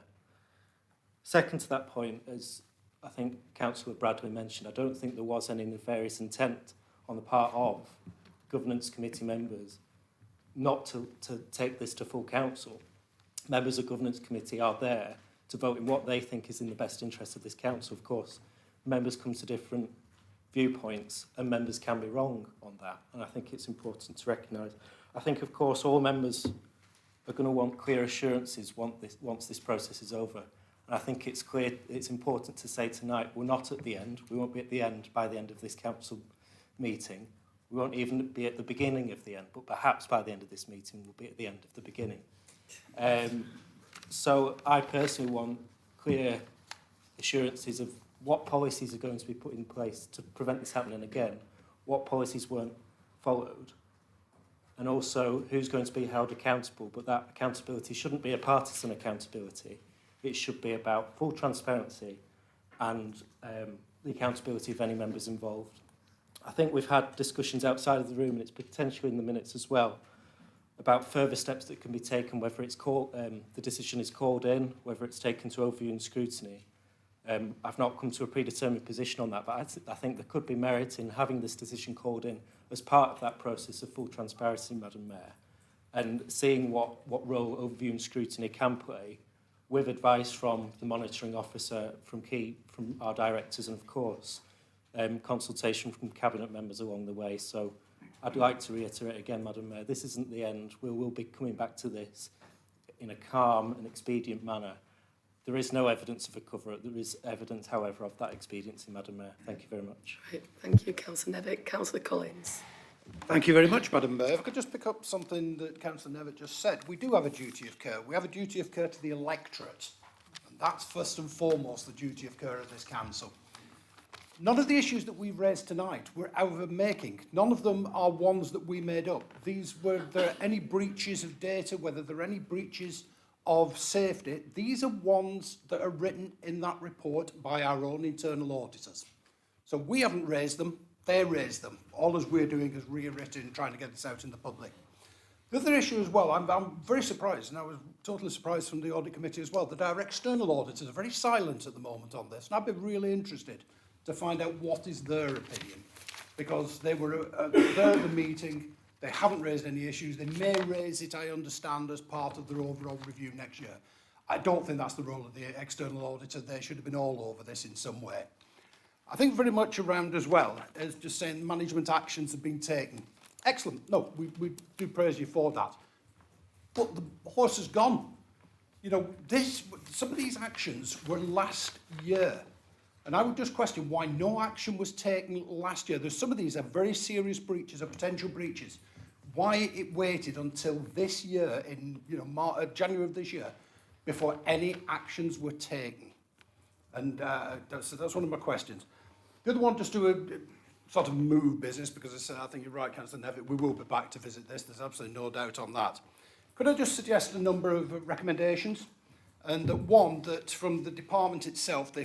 [SPEAKER 14] Second to that point, as I think Councillor Bradley mentioned, I don't think there was any nefarious intent on the part of governance committee members not to take this to full council. Members of governance committee are there to vote in what they think is in the best interest of this council. Of course, members come to different viewpoints and members can be wrong on that, and I think it's important to recognise. I think, of course, all members are going to want clear assurances once this process is over. And I think it's clear, it's important to say tonight, we're not at the end. We won't be at the end by the end of this council meeting. We won't even be at the beginning of the end, but perhaps by the end of this meeting, we'll be at the end of the beginning. So I personally want clear assurances of what policies are going to be put in place to prevent this happening again, what policies weren't followed, and also who's going to be held accountable. But that accountability shouldn't be a partisan accountability. It should be about full transparency and the accountability of any members involved. I think we've had discussions outside of the room, and it's potentially in the minutes as well, about further steps that can be taken, whether it's the decision is called in, whether it's taken to overview and scrutiny. I've not come to a predetermined position on that, but I think there could be merit in having this decision called in as part of that process of full transparency, Madam Mayor, and seeing what role overview and scrutiny can play, with advice from the monitoring officer, from our directors, and of course, consultation from cabinet members along the way. So I'd like to reiterate again, Madam Mayor, this isn't the end. We will be coming back to this in a calm and expedient manner. There is no evidence of a cover-up. There is evidence, however, of that expediency, Madam Mayor. Thank you very much.
[SPEAKER 2] Right, thank you, Councillor Nevitt. Councillor Collins.
[SPEAKER 3] Thank you very much, Madam Mayor. If I could just pick up something that Councillor Nevitt just said. We do have a duty of care. We have a duty of care to the electorate. And that's first and foremost the duty of care of this council. None of the issues that we've raised tonight were out of making. None of them are ones that we made up. Were there any breaches of data, whether there are any breaches of safety, these are ones that are written in that report by our own internal auditors. So we haven't raised them. They raised them. All as we're doing is reiterating and trying to get this out in the public. The other issue as well, I'm very surprised, and I was totally surprised from the audit committee as well, that our external auditors are very silent at the moment on this, and I'd be really interested to find out what is their opinion, because they were there at the meeting, they haven't raised any issues, they may raise it, I understand, as part of their overall review next year. I don't think that's the role of the external auditor. They should have been all over this in some way. I think very much around as well as just saying management actions have been taken. Excellent. No, we do praise you for that. But the horse has gone. You know, some of these actions were last year. And I would just question why no action was taken last year. There's some of these are very serious breaches or potential breaches. Why it waited until this year, in January of this year, before any actions were taken? And that's one of my questions. The other one, just to sort of move business, because I think you're right, Councillor Nevitt, we will be back to visit this. There's absolutely no doubt on that. Could I just suggest a number of recommendations? And one, that from the department itself, they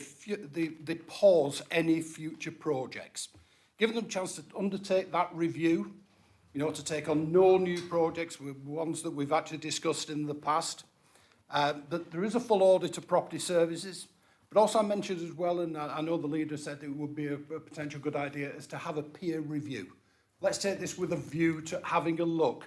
[SPEAKER 3] pause any future projects. Giving them a chance to undertake that review, to take on no new projects, ones that we've actually discussed in the past. That there is a full audit of property services, but also I mentioned as well, and I know the leader said it would be a potential good idea, is to have a peer review. Let's take this with a view to having a look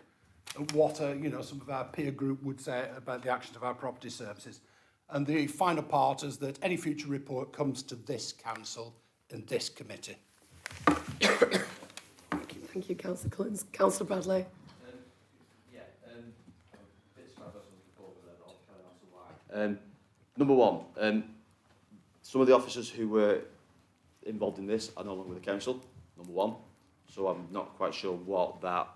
[SPEAKER 3] at what some of our peer group would say about the actions of our property services. And the final part is that any future report comes to this council and this committee.
[SPEAKER 2] Thank you, Councillor Collins. Councillor Bradley.
[SPEAKER 4] Number one, some of the officers who were involved in this are no longer with the council, number one. So I'm not quite sure what that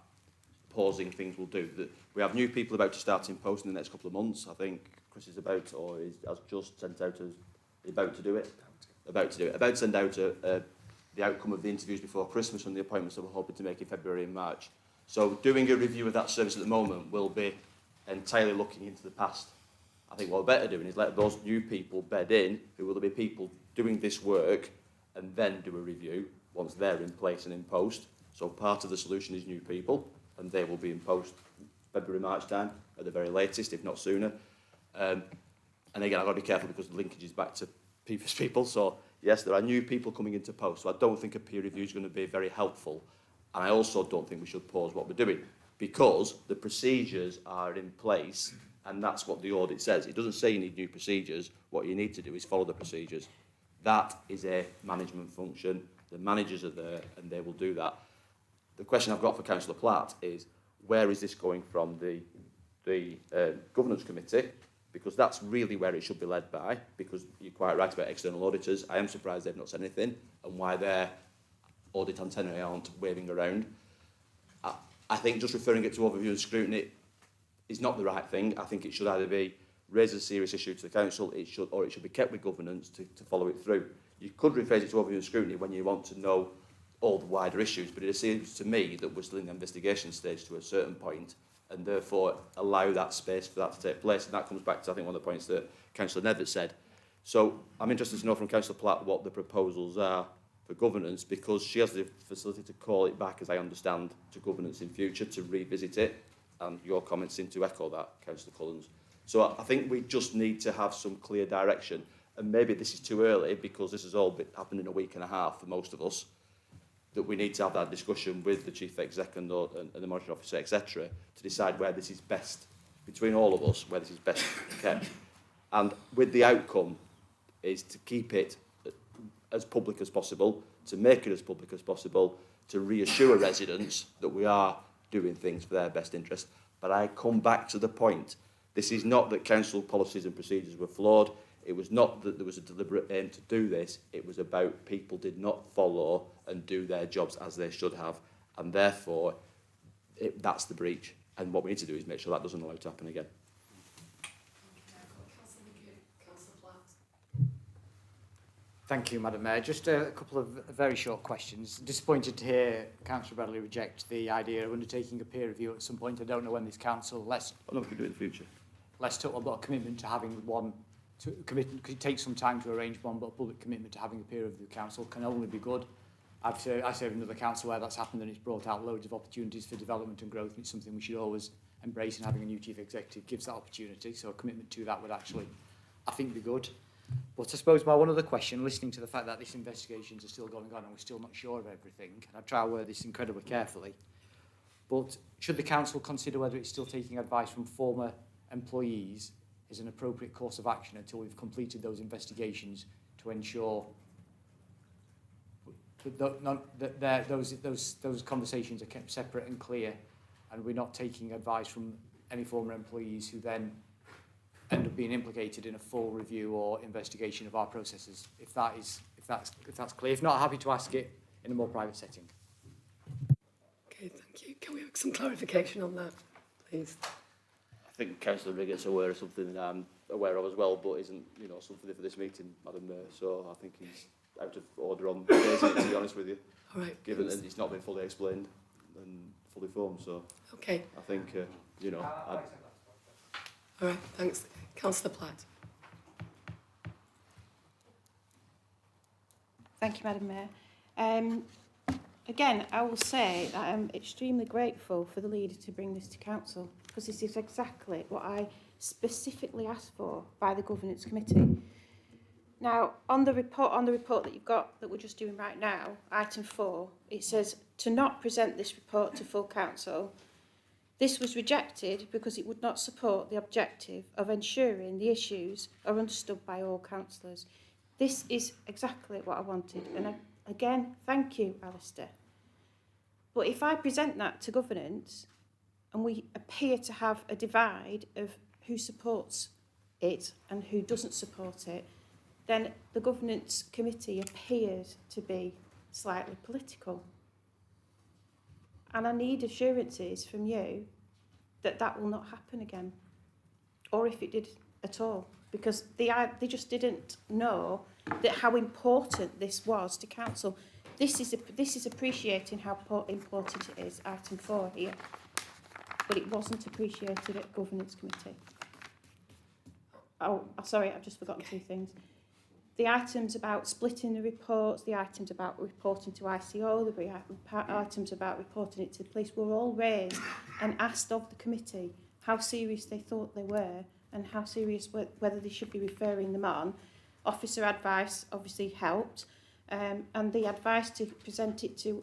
[SPEAKER 4] pausing things will do. We have new people about to start in post in the next couple of months. I think Chris is about, or has just sent out, about to send out the outcome of the interviews before Christmas and the appointments that we're hoping to make in February and March. So doing a review of that service at the moment will be entirely looking into the past. I think what we're better doing is let those new people bed in, who will be people doing this work, and then do a review once they're in place and in post. So part of the solution is new people, and they will be in post February, March time, at the very latest, if not sooner. And again, I've got to be careful because the linkage is back to previous people. So yes, there are new people coming into post. So I don't think a peer review is going to be very helpful. And I also don't think we should pause what we're doing, because the procedures are in place, and that's what the audit says. It doesn't say you need new procedures. What you need to do is follow the procedures. That is a management function. The managers are there, and they will do that. The question I've got for Councillor Platt is, where is this going from the governance committee? Because that's really where it should be led by, because you're quite right about external auditors. I am surprised they've not said anything, and why their audit antennae aren't waving around. I think just referring it to overview and scrutiny is not the right thing. I think it should either be raised as a serious issue to the council, or it should be kept with governance to follow it through. You could rephrase it to overview and scrutiny when you want to know all the wider issues, but it seems to me that we're still in the investigation stage to a certain point, and therefore allow that space for that to take place. And that comes back to, I think, one of the points that Councillor Nevitt said. So I'm interested to know from Councillor Platt what the proposals are for governance, because she has the facility to call it back, as I understand, to governance in future, to revisit it, and your comments seem to echo that, Councillor Collins. So I think we just need to have some clear direction, and maybe this is too early, because this has all happened in a week and a half for most of us, that we need to have that discussion with the Chief Exec and the Monitoring Officer, etc., to decide where this is best, between all of us, where this is best kept. And with the outcome is to keep it as public as possible, to make it as public as possible, to reassure residents that we are doing things for their best interest. But I come back to the point. This is not that council policies and procedures were flawed. It was not that there was a deliberate aim to do this. It was about people did not follow and do their jobs as they should have. And therefore, that's the breach. And what we need to do is make sure that doesn't allow it to happen again.
[SPEAKER 10] Thank you, Madam Mayor. Just a couple of very short questions. Disappointed to hear Councillor Bradley reject the idea of undertaking a peer review at some point. I don't know when this council... I
[SPEAKER 4] know we can do it in the future.
[SPEAKER 10] Let's talk about a commitment to having one... because it takes some time to arrange one, but a public commitment to having a peer review council can only be good. I serve in another council where that's happened, and it's brought out loads of opportunities for development and growth, and it's something we should always embrace, and having a new chief executive gives that opportunity. So a commitment to that would actually, I think, be good. But I suppose my one other question, listening to the fact that these investigations are still going on and we're still not sure of everything, and I try to word this incredibly carefully, but should the council consider whether it's still taking advice from former employees is an appropriate course of action until we've completed those investigations to ensure those conversations are kept separate and clear, and we're not taking advice from any former employees who then end up being implicated in a full review or investigation of our processes. If that's clear. If not, happy to ask it in a more private setting.
[SPEAKER 2] Okay, thank you. Can we have some clarification on that, please?
[SPEAKER 4] I think Councillor Riggett's aware of something that I'm aware of as well, but isn't, you know, something for this meeting, Madam Mayor. So I think he's out of order on raising it, to be honest with you.
[SPEAKER 2] All right.
[SPEAKER 4] Given that it's not been fully explained and fully formed, so
[SPEAKER 2] Okay.
[SPEAKER 4] I think, you know.
[SPEAKER 2] All right, thanks. Councillor Platt.
[SPEAKER 6] Thank you, Madam Mayor. Again, I will say that I'm extremely grateful for the leader to bring this to council, because this is exactly what I specifically asked for by the Governance Committee. Now, on the report that you've got that we're just doing right now, item 4, it says to not present this report to full council. This was rejected because it would not support the objective of ensuring the issues are understood by all councillors. This is exactly what I wanted. And again, thank you, Alistair. But if I present that to governance and we appear to have a divide of who supports it and who doesn't support it, then the Governance Committee appears to be slightly political. And I need assurances from you that that will not happen again, or if it did at all, because they just didn't know that how important this was to council. This is appreciating how important it is, item 4 here, but it wasn't appreciated at Governance Committee. Oh, sorry, I've just forgotten 2 things. The items about splitting the reports, the items about reporting to ICO, the items about reporting it to the police were all raised and asked of the committee how serious they thought they were and how serious whether they should be referring them on. Officer advice obviously helped, and the advice to present it to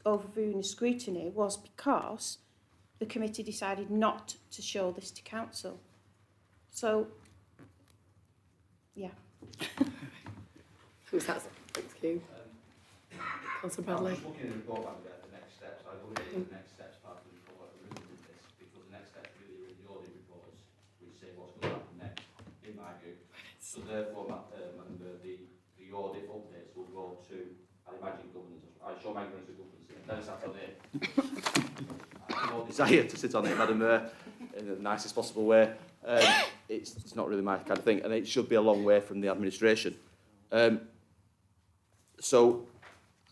[SPEAKER 6] overviewing scrutiny was because the committee decided not to show this to council. So, yeah.
[SPEAKER 2] Thank you. Councillor Bradley.
[SPEAKER 4] I'm just looking at the report back there, the next steps. I look at the next steps part of the report that written in this, because the next steps really are in the audit reports, which say what's going to happen next, in my view. So therefore, the audit updates will go to, I imagine, governance. I show my ignorance of governance, and then sat on it. I have no desire to sit on it, Madam Mayor, in the nicest possible way. It's not really my kind of thing, and it should be a long way from the administration. So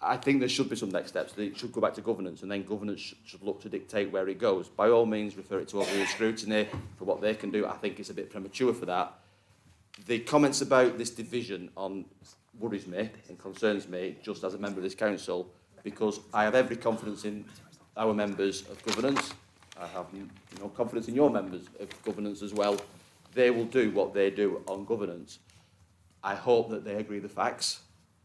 [SPEAKER 4] I think there should be some next steps. It should go back to governance, and then governance should look to dictate where it goes. By all means, refer it to overall scrutiny for what they can do. I think it's a bit premature for that. The comments about this division worries me and concerns me, just as a member of this council, because I have every confidence in our members of governance. I have confidence in your members of governance as well. They will do what they do on governance. I hope that they agree the facts.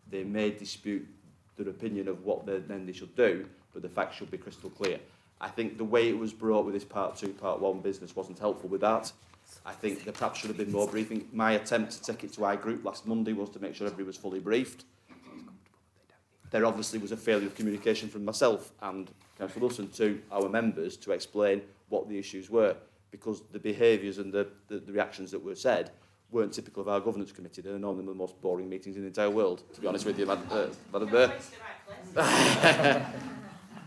[SPEAKER 4] They may dispute their opinion of what they should do, but the facts should be crystal clear. I think the way it was brought with this Part 2, Part 1 business wasn't helpful with that. I think there perhaps should have been more briefing. My attempt to take it to our group last Monday was to make sure everybody was fully briefed. There obviously was a failure of communication from myself and Councillor Wilson to our members to explain what the issues were, because the behaviours and the reactions that were said weren't typical of our governance committee. They're normally the most boring meetings in the entire world, to be honest with you, Madam Mayor.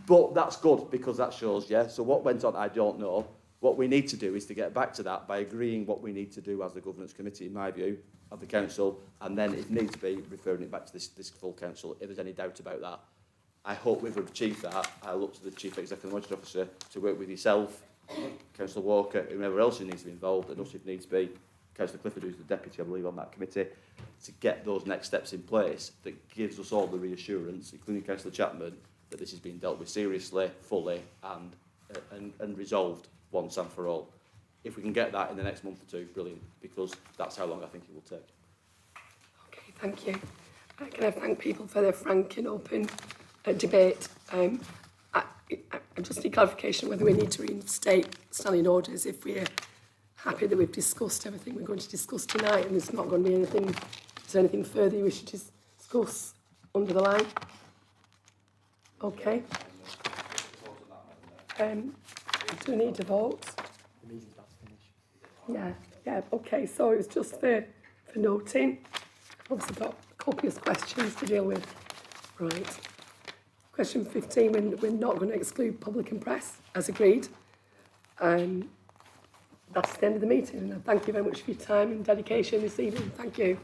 [SPEAKER 4] But that's good, because that shows, yeah. So what went on, I don't know. What we need to do is to get back to that by agreeing what we need to do as the governance committee, in my view, of the council, and then, if needs be, referring it back to this full council, if there's any doubt about that. I hope we've achieved that. I look to the Chief Executive Monitoring Officer to work with yourself, Councillor Walker, whoever else who needs to be involved, and us if needs be, Councillor Clifford, who's the deputy, I believe, on that committee, to get those next steps in place that gives us all the reassurance, including Councillor Chapman, that this is being dealt with seriously, fully, and resolved once and for all. If we can get that in the next month or 2, brilliant, because that's how long I think it will take.
[SPEAKER 2] Okay, thank you. Can I thank people for their frank and open debate? I just need clarification whether we need to reinstate standing orders if we're happy that we've discussed everything we're going to discuss tonight, and there's not going to be anything further we should discuss under the line. Okay. Do we need to vote?
[SPEAKER 8] The meeting's about to finish.
[SPEAKER 2] Yeah, okay, so it was just for noting. Obviously got copious questions to deal with. Right. Question 15, we're not going to exclude public and press, as agreed. That's the end of the meeting. And thank you very much for your time and dedication this evening. Thank you.